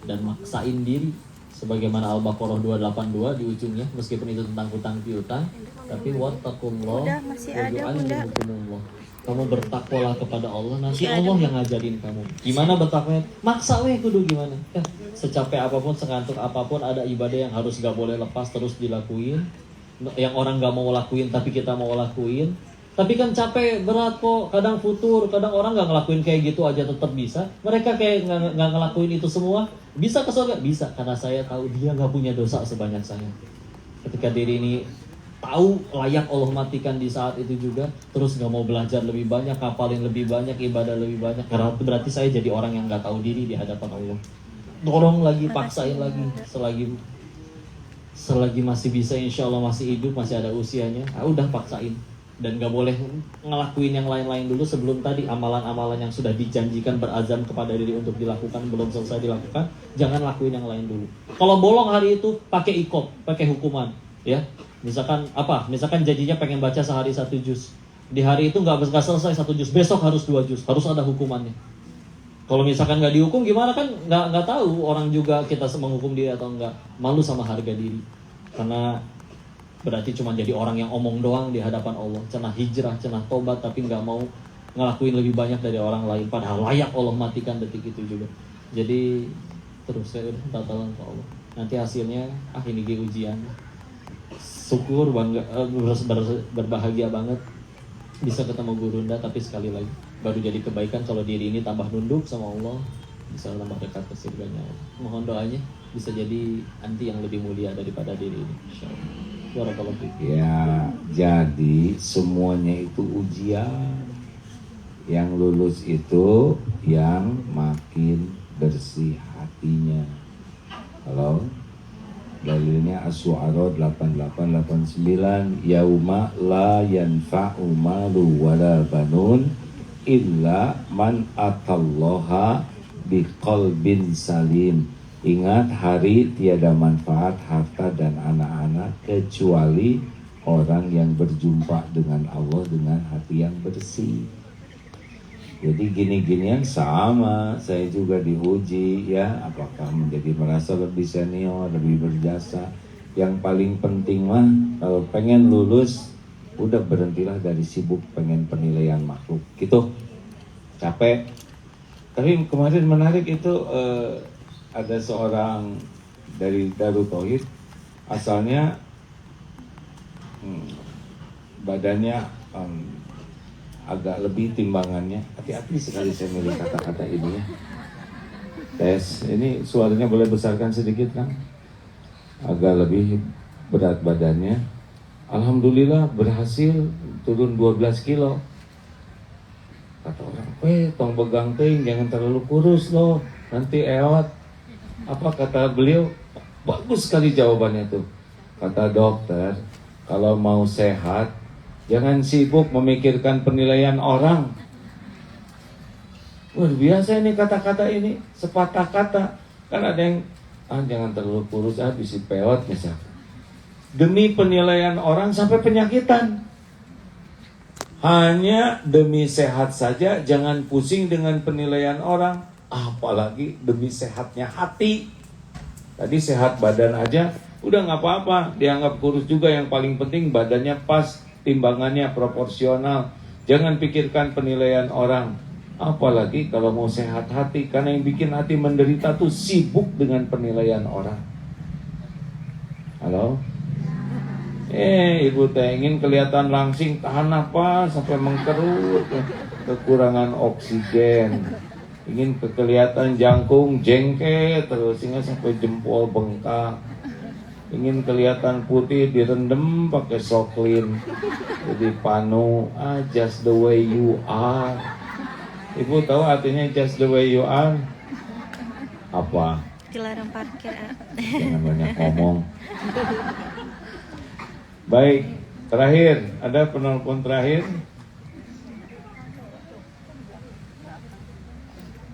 dan maksain diri. Sebagaimana Al-Baqarah 282 di ujungnya, meskipun itu tentang hutang piutang, tapi wattaqullah wa kamu bertakwalah kepada Allah, nanti Allah yang ngajarin kamu. Gimana bertakwa? Maksa kudu gimana? Secapek apapun, sengantuk apapun, ada ibadah yang harus gak boleh lepas terus dilakuin. Yang orang gak mau lakuin tapi kita mau lakuin. Tapi kan capek, berat kok, kadang futur, kadang orang gak ngelakuin kayak gitu aja tetap bisa. Mereka kayak gak ngelakuin itu semua, bisa ke surga? Bisa, karena saya tahu dia gak punya dosa sebanyak saya. Ketika diri ini tahu layak Allah matikan di saat itu juga, terus gak mau belajar lebih banyak, hafalin lebih banyak, ibadah lebih banyak, karena berarti saya jadi orang yang gak tahu diri di hadapan Allah. Dorong lagi, paksain lagi, selagi masih bisa, insya Allah masih hidup, masih ada usianya, udah paksain. Dan gak boleh ngelakuin yang lain-lain dulu sebelum tadi amalan-amalan yang sudah dijanjikan berazam kepada diri untuk dilakukan belum selesai dilakukan, jangan lakuin yang lain dulu. Kalau bolong hari itu pakai ikop, pakai hukuman, ya. Misalkan janjinya pengen baca sehari 1 juz, di hari itu nggak selesai 1 juz, besok harus 2 juz, harus ada hukumannya. Kalau misalkan nggak dihukum gimana, kan nggak tahu orang juga kita menghukum diri atau enggak, malu sama harga diri, karena berarti cuma jadi orang yang omong doang di hadapan Allah, cenah hijrah, cenah tobat, tapi nggak mau ngelakuin lebih banyak dari orang lain, padahal layak Allah matikan detik itu juga. Jadi terus saya udah minta tolong ke Allah, nanti hasilnya ini ujian, syukur, bangga, berbahagia banget bisa ketemu Gurunda, tapi sekali lagi baru jadi kebaikan kalau diri ini tambah nunduk sama Allah, bisa tambah dekat ke surganya Allah. Mohon doanya bisa jadi anti yang lebih mulia daripada diri ini, insyaallah. Ya, jadi semuanya itu ujian. Yang lulus itu yang makin bersih hatinya. Kalau dalilnya Asy-Syu'ara 88-89, yauma la yanfa'u malu wala banun illa man atallaha biqalbin salim. Ingat, hari tiada manfaat harta dan anak-anak kecuali orang yang berjumpa dengan Allah dengan hati yang bersih. Jadi gini-ginian sama, saya juga diuji ya, apakah menjadi merasa lebih senior, lebih berjasa. Yang paling penting mah kalau pengen lulus, udah berhentilah dari sibuk pengen penilaian makhluk gitu, capek. Tapi kemarin menarik itu, ada seorang dari Darut Tauhid, asalnya badannya agak lebih timbangannya. Hati-hati sekali saya milih kata-kata ini ya. Tes, ini suaranya boleh besarkan sedikit kan? Agak lebih berat badannya. Alhamdulillah berhasil turun 12 kilo. Kata orang, tong begang ting, jangan terlalu kurus loh, nanti eot. Apa kata beliau? Bagus sekali jawabannya tuh. Kata dokter, kalau mau sehat, jangan sibuk memikirkan penilaian orang. Wah, biasa ini kata-kata ini, sepatah kata. Kan ada yang, jangan terlalu kurus, bisi peot misalnya. Demi penilaian orang sampai penyakitan. Hanya demi sehat saja, jangan pusing dengan penilaian orang. Apalagi demi sehatnya hati. Tadi sehat badan aja, udah gak apa-apa. Dianggap kurus juga, yang paling penting badannya pas, timbangannya proporsional. Jangan pikirkan penilaian orang. Apalagi kalau mau sehat hati, karena yang bikin hati menderita tuh sibuk dengan penilaian orang. Halo? Ibu teh ingin kelihatan langsing, tahan napas sampai mengkerut, kekurangan oksigen. Ingin kelihatan jangkung, jengket terus sehingga sampai jempol bengkak. Ingin kelihatan putih, direndam pakai soklin. Jadi panu, just the way you are. Ibu tahu artinya just the way you are? Apa? Dilarang parkir. Jangan banyak ngomong. Baik, terakhir, ada penelpon terakhir?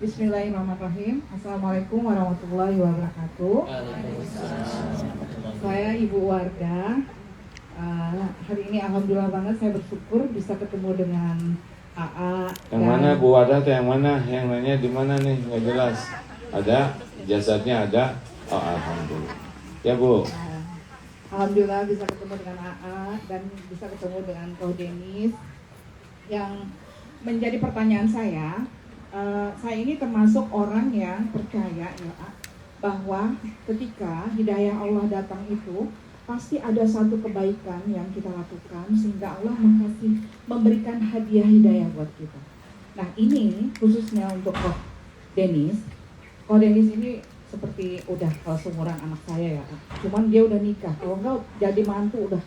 Bismillahirrahmanirrahim. Assalamualaikum warahmatullahi wabarakatuh. Saya ibu warga. Hari ini alhamdulillah banget saya bersyukur bisa ketemu dengan AA. Yang mana Bu Wardah tuh yang mana? Yang nanya di mana nih? Nggak jelas. Ada, jasadnya ada. Oh, alhamdulillah. Ya Bu. Alhamdulillah bisa ketemu dengan AA dan bisa ketemu dengan Ko Denis. Yang menjadi pertanyaan saya ini termasuk orang yang percaya ya, bahwa ketika hidayah Allah datang itu pasti ada satu kebaikan yang kita lakukan sehingga Allah memberikan hadiah hidayah buat kita. Nah ini khususnya untuk Ko Denis. Ko Denis ini seperti udah seumuran anak saya ya, cuman dia udah nikah. Kalau enggak jadi mantu udah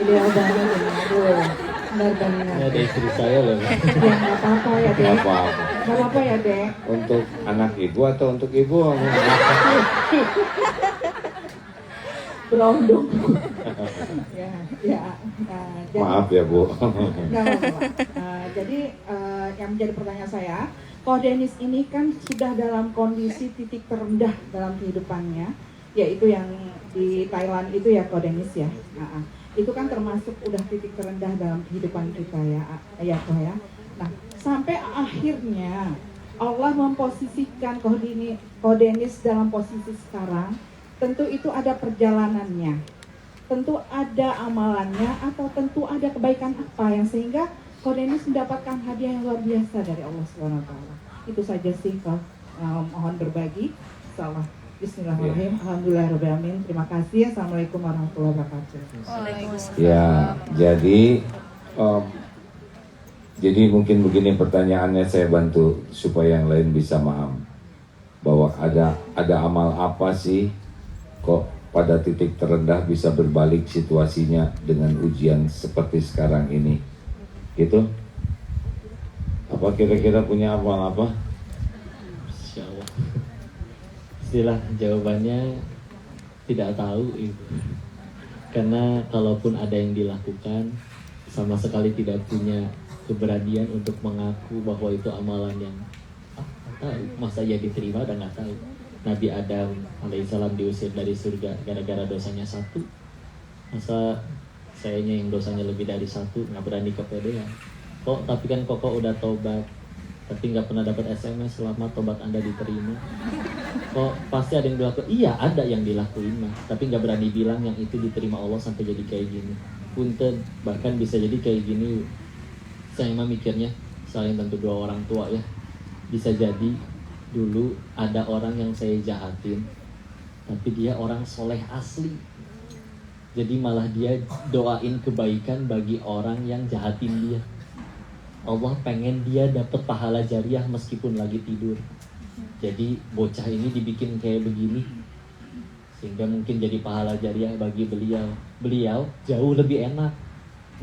ideal banget ya. Aduh, benar-benar. Ada istri saya loh. Ya nggak apa-apa ya Dek. Nggak apa-apa ya Dek. Untuk anak ibu atau untuk ibu? Berondong. ya. Jadi, Maaf ya Bu. nggak apa-apa. Jadi yang menjadi pertanyaan saya, Ko Denis ini kan sudah dalam kondisi titik terendah dalam kehidupannya, yaitu yang di Thailand itu ya Ko Denis ya. Itu kan termasuk udah titik terendah dalam kehidupan kita ya Ko ya. Nah sampai akhirnya Allah memposisikan Ko Denis dalam posisi sekarang. Tentu itu ada perjalanannya, tentu ada amalannya, atau tentu ada kebaikan apa yang sehingga Ko Denis mendapatkan hadiah yang luar biasa dari Allah SWT. Itu saja sih Ko, mohon berbagi. Insyaallah. Bismillahirrahmanirrahim. Alhamdulillahirrahmanirrahim. Terima kasih. Assalamualaikum warahmatullahi wabarakatuh. Ya, jadi mungkin begini pertanyaannya, saya bantu supaya yang lain bisa paham bahwa ada amal apa sih kok pada titik terendah bisa berbalik situasinya dengan ujian seperti sekarang ini, gitu? Apa kira-kira punya amal apa? Insyaallah. Istilah jawabannya tidak tahu Ibu. Karena kalaupun ada yang dilakukan, sama sekali tidak punya keberanian untuk mengaku bahwa itu amalan yang tahu. Masa ya diterima dan nggak tahu. Nabi Adam alaihissalam diusir dari surga gara-gara dosanya satu. Masa sayanya yang dosanya lebih dari satu nggak berani kepedean. Kok tapi kan kok udah tobat, tapi nggak pernah dapat SMS selamat tobat Anda diterima. Kok pasti ada yang dilakukan? Iya ada yang dilakuin mah, tapi nggak berani bilang yang itu diterima Allah sampai jadi kayak gini. Punten, bahkan bisa jadi kayak gini. Saya mah mikirnya, selain tentu dua orang tua ya, bisa jadi dulu ada orang yang saya jahatin, tapi dia orang soleh asli. Jadi malah dia doain kebaikan bagi orang yang jahatin dia. Allah pengen dia dapat pahala jariah meskipun lagi tidur. Jadi bocah ini dibikin kayak begini sehingga mungkin jadi pahala jariah bagi beliau. Beliau jauh lebih enak,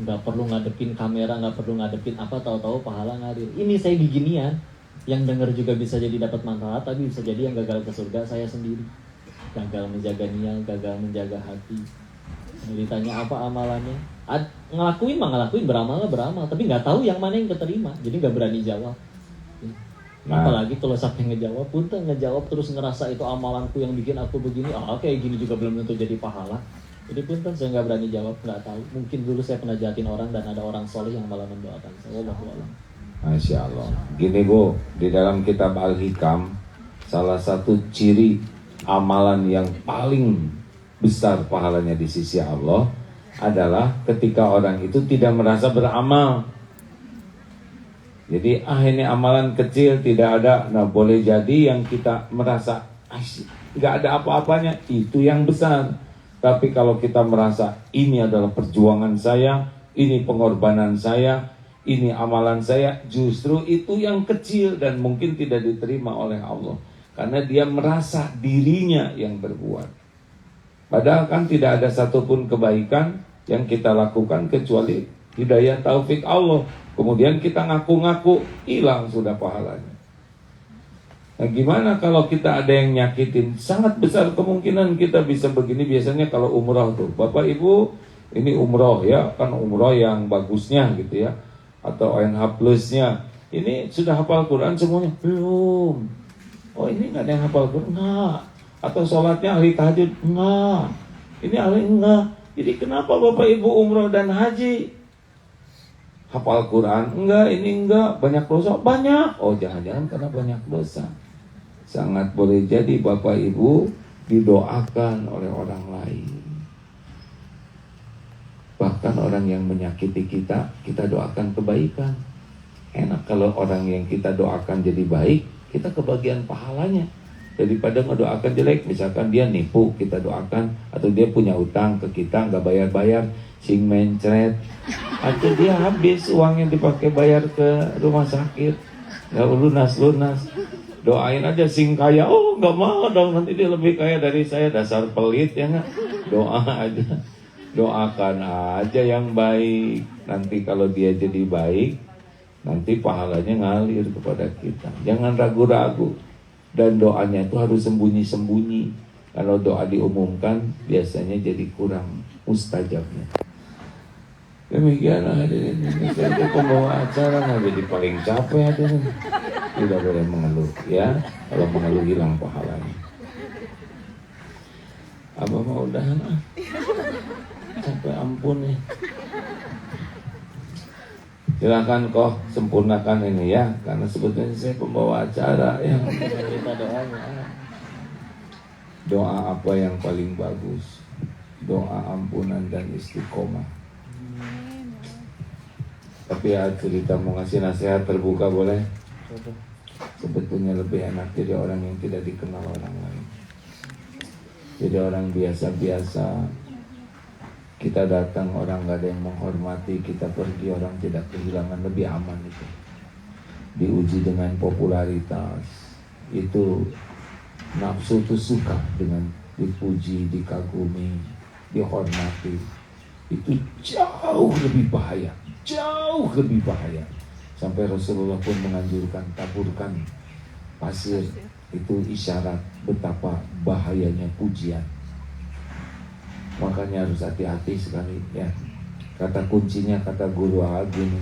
nggak perlu ngadepin kamera, nggak perlu ngadepin apa, tahu-tahu pahala ngalir. Ini saya beginian, yang dengar juga bisa jadi dapat manfaat, tapi bisa jadi yang gagal ke surga saya sendiri. Gagal menjaga niat, gagal menjaga hati. Ditanya apa amalannya, ngelakuin mah ngelakuin, beramal lah beramal, tapi nggak tahu yang mana yang keterima, jadi nggak berani jawab. Apalagi kalau sampai ngejawab, punten ngejawab terus ngerasa itu amalanku yang bikin aku begini, kayak gini juga belum tentu jadi pahala. Jadi punten saya nggak berani jawab, nggak tahu. Mungkin dulu saya pernah jahatin orang dan ada orang soleh yang malah mendoakan saya. Wallahu a'lam. Masya Allah. Gini Bu, di dalam kitab Al-Hikam, salah satu ciri amalan yang paling besar pahalanya di sisi Allah adalah ketika orang itu tidak merasa beramal. Jadi ini amalan kecil tidak ada. Nah boleh jadi yang kita merasa nggak ada apa-apanya itu yang besar. Tapi kalau kita merasa ini adalah perjuangan saya, ini pengorbanan saya, ini amalan saya, justru itu yang kecil dan mungkin tidak diterima oleh Allah. Karena dia merasa dirinya yang berbuat. Padahal kan tidak ada satupun kebaikan yang kita lakukan kecuali hidayah taufik Allah. Kemudian kita ngaku-ngaku, hilang sudah pahalanya. Nah gimana kalau kita ada yang nyakitin? Sangat besar kemungkinan kita bisa begini. Biasanya kalau umroh tuh, Bapak Ibu ini umroh ya, kan umroh yang bagusnya gitu ya, atau ONH plusnya. Ini sudah hafal Quran semuanya? Belum. Oh ini nggak ada yang hafal Quran? Nggak. Atau sholatnya ahli tahajud? Nggak. Ini ahli enggak. Jadi kenapa Bapak Ibu umroh dan haji? Hafal Quran? Enggak, ini enggak. Banyak dosa? Banyak. Oh jangan-jangan karena banyak dosa. Sangat boleh jadi Bapak Ibu didoakan oleh orang lain. Bahkan orang yang menyakiti kita, kita doakan kebaikan. Enak kalau orang yang kita doakan jadi baik, kita kebagian pahalanya. Daripada ngedoakan jelek, misalkan dia nipu, kita doakan. Atau dia punya utang ke kita, nggak bayar-bayar, sing mencret. Atau dia habis uang yang dipakai bayar ke rumah sakit, nggak lunas-lunas. Doain aja sing kaya, oh nggak mau dong, nanti dia lebih kaya dari saya, dasar pelit ya nggak? Doa aja, doakan aja yang baik. Nanti kalau dia jadi baik, nanti pahalanya ngalir kepada kita. Jangan ragu-ragu. Dan doanya itu harus sembunyi-sembunyi. Kalau doa diumumkan, biasanya jadi kurang mustajabnya. Demikian hadirin, saya itu pembawa acara nggak jadi paling capek hadirin. Tidak boleh mengeluh ya. Kalau mengeluh hilang pahalanya. Abah mau udahan capek ampun nih. Silakan kok sempurnakan ini ya, karena sebetulnya saya pembawa acara yang minta doanya. Doa apa yang paling bagus? Doa ampunan dan istiqomah. Tapi ya cerita mau ngasih nasihat terbuka boleh? Sebetulnya lebih enak jadi orang yang tidak dikenal orang lain. Jadi orang biasa-biasa. Kita datang orang gak ada yang menghormati, kita pergi orang tidak kehilangan, lebih aman itu. Diuji dengan popularitas, itu nafsu itu suka dengan dipuji, dikagumi, dihormati. Itu jauh lebih bahaya, jauh lebih bahaya. Sampai Rasulullah pun menganjurkan taburkan pasir, itu isyarat betapa bahayanya pujian. Makanya harus hati-hati sekali ya. Kata kuncinya, kata guru gini,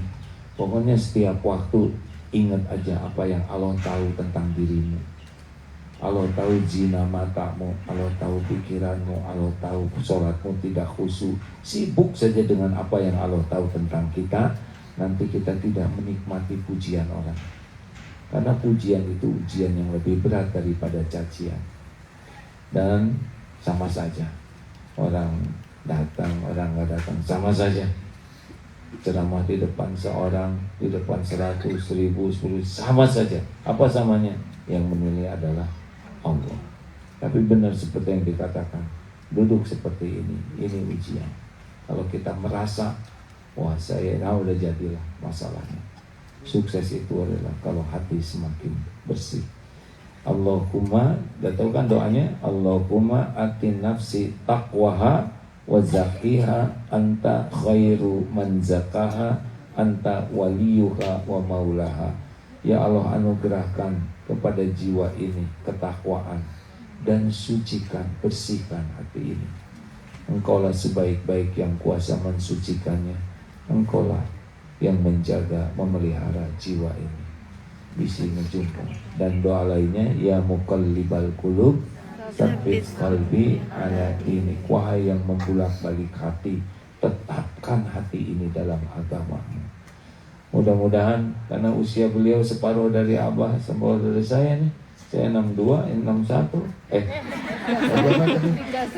pokoknya setiap waktu ingat aja apa yang Allah tahu tentang dirimu. Allah tahu zina matamu, Allah tahu pikiranmu, Allah tahu sholatmu tidak khusyuk. Sibuk saja dengan apa yang Allah tahu tentang kita. Nanti kita tidak menikmati pujian orang. Karena pujian itu ujian yang lebih berat daripada cacian. Dan sama saja, orang datang, orang nggak datang, sama saja. Ceramah di depan seorang, di depan 100, 1000, 10, sama saja. Apa samanya? Yang menilai adalah Allah. Tapi benar seperti yang dikatakan, duduk seperti ini ujian. Kalau kita merasa, wah saya udah jadilah masalahnya. Sukses itu adalah kalau hati semakin bersih. Allahumma, udah tahu kan doanya? Allahumma atin nafsi taqwaha wa zakkiha anta khairu man zakaha anta waliyuha wa maulaha. Ya Allah, anugerahkan kepada jiwa ini ketakwaan dan sucikan, bersihkan hati ini. Engkaulah sebaik-baik yang kuasa mensucikannya. Engkaulah yang menjaga, memelihara jiwa ini. Bisi ngejumpa. Dan doa lainnya, ya muqallibal qulub tsabbit qalbi ala dinik. Wahai yang membulak-balik hati, tetapkan hati ini dalam agamamu. Mudah-mudahan karena usia beliau separuh dari Abah, separuh dari saya nih. Saya 62, 61. Berapa tadi?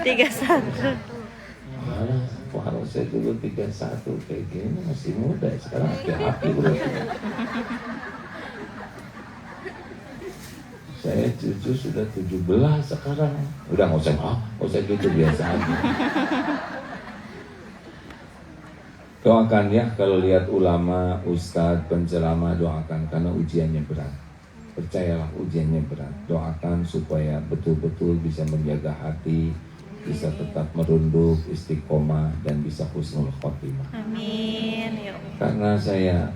31. Kalau saya dulu 31 kayak gini masih muda, sekarang hati-hati bro. Saya cucu sudah 17 sekarang. Udah nggak usah gitu, biasa aja. Doakan ya, kalau lihat ulama, ustadz, penceramah, doakan karena ujiannya berat. Percayalah ujiannya berat. Doakan supaya betul-betul bisa menjaga hati, bisa tetap merunduk, istiqomah, dan bisa husnul khotimah. Amin. Ya Allah. Karena saya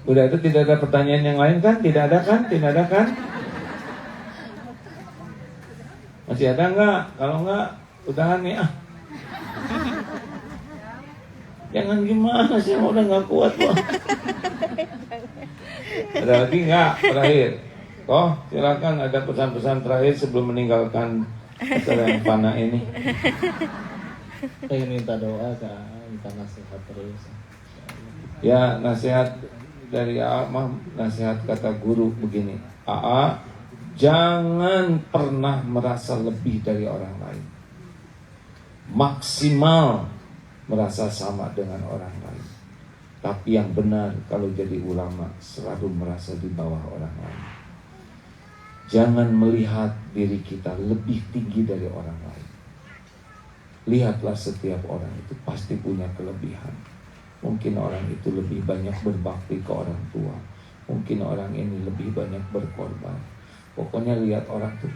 udah, itu tidak ada pertanyaan yang lain kan? Tidak ada kan? Tidak ada kan? Masih ada nggak? Kalau nggak, udahan nih ah. Jangan gimana sih, udah nggak kuat Pak. Ada lagi nggak? Terakhir. Oh, silakan ada pesan-pesan terakhir sebelum meninggalkan acara yang fana ini. Pengen minta doa Kak, minta nasihat terus. Ya, nasihat dari AA mah, nasihat kata guru begini, AA jangan pernah merasa lebih dari orang lain, maksimal merasa sama dengan orang lain. Tapi yang benar kalau jadi ulama selalu merasa di bawah orang lain. Jangan melihat diri kita lebih tinggi dari orang lain. Lihatlah setiap orang itu pasti punya kelebihan. Mungkin orang itu lebih banyak berbakti ke orang tua. Mungkin orang ini lebih banyak berkorban. Pokoknya lihat orang tuh,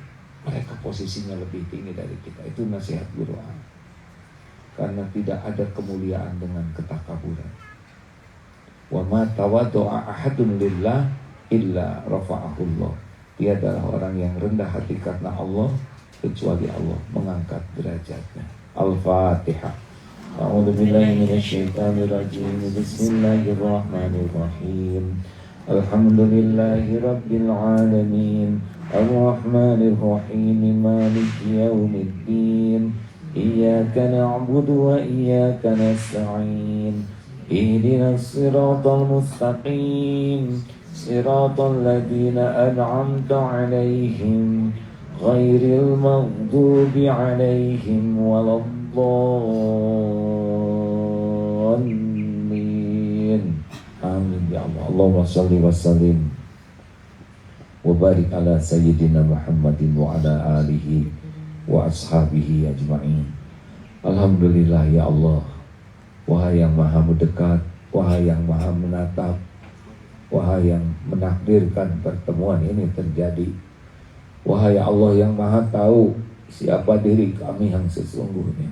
mereka posisinya lebih tinggi dari kita. Itu nasihat guru. Karena tidak ada kemuliaan dengan ketakaburan. Wa ma tawaddu'a ahadun lillah illa rafa'ahullah. Tiadalah orang yang rendah hati karena Allah kecuali Allah mengangkat derajatnya. Al-Fatihah. A'udzu billahi minasyaitonir rajim. Bismillahirrahmanirrahim. Alhamdulillahi rabbil alamin. Ar-Rahmanir Rahim. Maliki yaumiddin. Iyyaka na'budu wa iyyaka nasta'in. Ihdinas siratal mustaqim. Siratal ladzina an'amta 'alaihim ghairil maghdubi 'alaihim waladdallin. Amin ya Allah. Allahumma shalli wa sallim wa barik ala sayyidina Muhammadin wa ala alihi wa ashabihi ajma'in. Alhamdulillah ya Allah. Wahai yang maha mendekat, wahai yang maha menatap, wahai yang menakdirkan pertemuan ini terjadi. Wahai Allah yang maha tahu siapa diri kami yang sesungguhnya.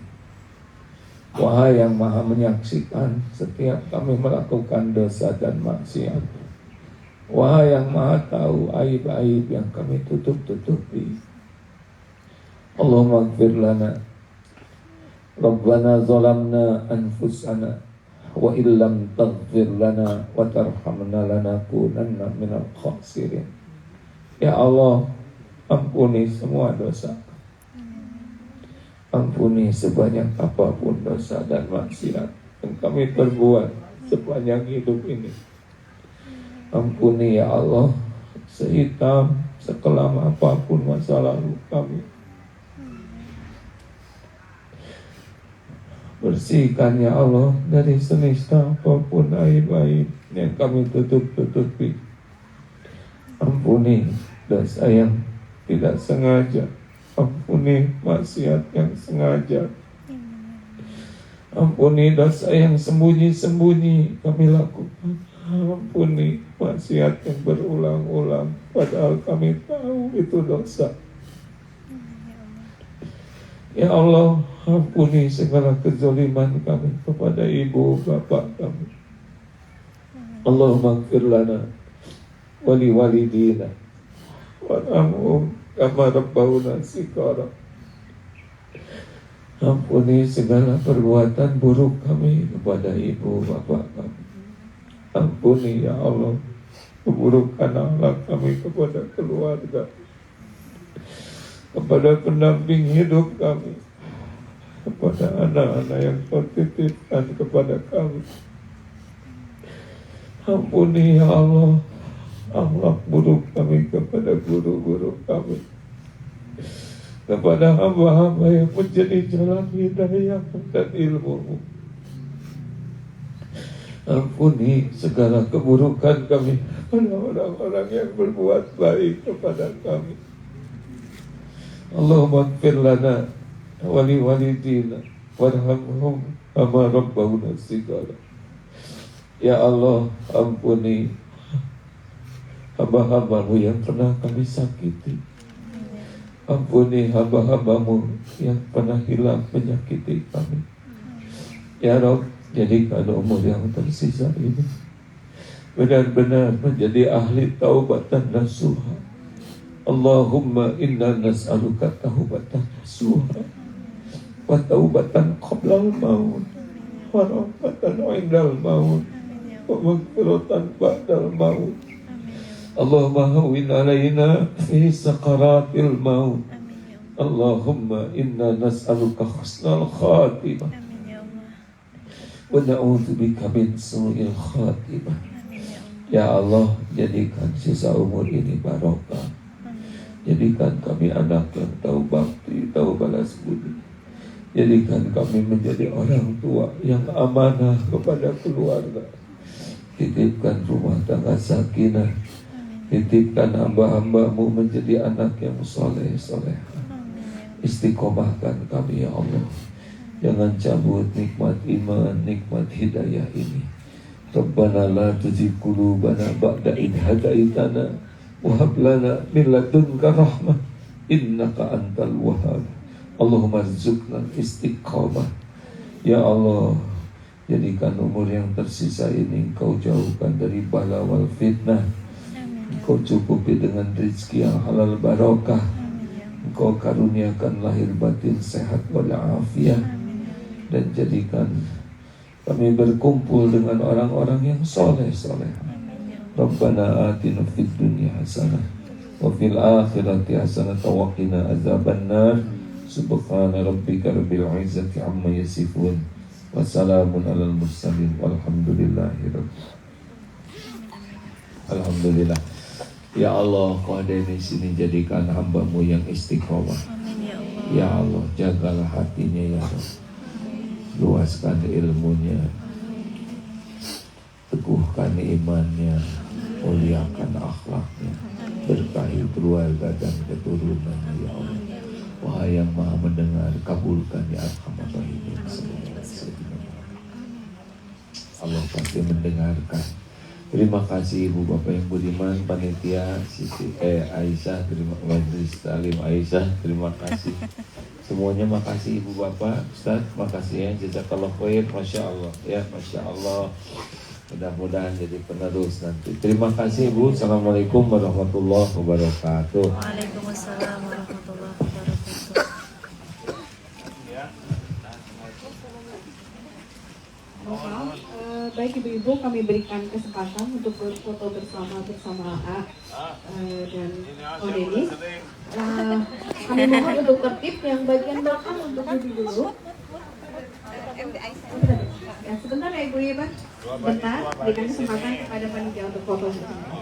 Wahai yang maha menyaksikan setiap kami melakukan dosa dan maksiat. Wahai yang maha tahu aib-aib yang kami tutup-tutupi. Allahumma ighfir lana Rabbana zalamna anfusana wa illam taghfir lana wa tarhamna lanakunanna minal khasirin. Ya Allah, ampuni semua dosa. Ampuni sebanyak apapun dosa dan maksiat yang kami perbuat sepanjang hidup ini. Ampuni ya Allah, sehitam, sekelam apapun masa lalu kami. Bersihkan ya Allah dari senista apapun aib-aib yang kami tutup-tutupi. Ampuni dosa yang tidak sengaja. Ampuni maksiat yang sengaja. Ampuni dosa yang sembunyi-sembunyi kami lakukan. Ampuni maksiat yang berulang-ulang, padahal kami tahu itu dosa. Ya Allah, ampuni segala kezaliman kami kepada ibu bapak kami. Allahumma ighfir lana wa li walidina warhamhum kama rabbawna shighara. Ampuni segala perbuatan buruk kami kepada ibu bapak kami. Ampuni ya Allah keburukan akhlak kami kepada keluarga, kepada pendamping hidup kami, kepada anak-anak yang kau titipkan kepada kami. Ampuni ya Allah akhlak buruk kami kepada guru-guru kami, kepada hamba-hamba yang menjadi jalan hidayah dan ilmu. Ampuni segala keburukan kami pada orang-orang yang berbuat baik kepada kami. Allahumma ighfir lana wa li walidina warhamhum kama rabbawna shighara. Ya Allah, ampuni hamba-hambamu yang pernah kami sakiti. Ampuni hamba-hambamu yang pernah hilang menyakiti kami. Ya Rabb, jadikan umur yang tersisa ini benar-benar menjadi ahli taubatan nasuha. Allahumma inna nas'aluka taubatan nasuha wa taubatan qablal maut wa rahmatan 'indal maut wa maghfiratan ba'dal maut. Allahumma hawwin 'alaina fi sakaratil maut. Allahumma inna nas'aluka husnal khatimah wa na'udzubika min su'il khatimah. Ya Allah, jadikan sisa umur ini barokah. Jadikan kami anak yang tahu bakti, tahu balas budi. Jadikan kami menjadi orang tua yang amanah kepada keluarga. Titipkan rumah tangga sakinah. Titipkan hamba-hambamu menjadi anak yang soleh-soleh. Istiqomahkan kami ya Allah. Jangan cabut nikmat iman, nikmat hidayah ini. Rabbana la tuzigh qulubana ba'da idh hadaitana wa hab lana min ladunka rahmah innaka antal wahhab. Allahumma rzuqna istiqamah. Ya Allah, jadikan umur yang tersisa ini Engkau jauhkan dari bala wal fitnah. Engkau cukupi dengan rezeki yang halal barakah. Engkau karuniakan lahir batin sehat walafiat. Dan jadikan kami berkumpul dengan orang-orang yang soleh-soleh. Rabbana atina fid dunya hasanah wa fil akhirati hasanah wa qina azabannar. Subhana rabbika rabbil izzati amma yasifun wa salamun alal mursalin walhamdulillahi rabbil. Alhamdulillah. Ya Allah, Kau ada di sini, jadikan hamba-Mu yang istiqomah. Ya Allah, jagalah hatinya ya Allah. Luaskan ilmunya, teguhkan imannya, muliakan akhlaknya, berkahi keluarga dan keturunannya ya Allah. Wahai yang maha mendengar, kabulkan ya Arhamar Rahimin. Allah pasti mendengarkan. Terima kasih Ibu Bapak yang budiman, panitia Siti Aisyah, terima Majelis Talim Aisyah, terima kasih. Semuanya makasih Ibu Bapak, Ustaz, makasih ya, jazakallah khair, Masya Allah ya, Masya Allah. Mudah-mudahan jadi penerus nanti. Terima kasih Ibu. Assalamualaikum warahmatullahi wabarakatuh. Waalaikumsalam warahmatullahi wabarakatuh. Baik ibu-ibu, kami berikan kesempatan untuk berfoto bersama AA dan Denis. Kami mohon untuk tertib yang bagian belakang untuk duduk dulu. Ya, sebentar ya ibu ya, Bang. Sebentar, berikan kesempatan kepada panitia untuk foto bersama.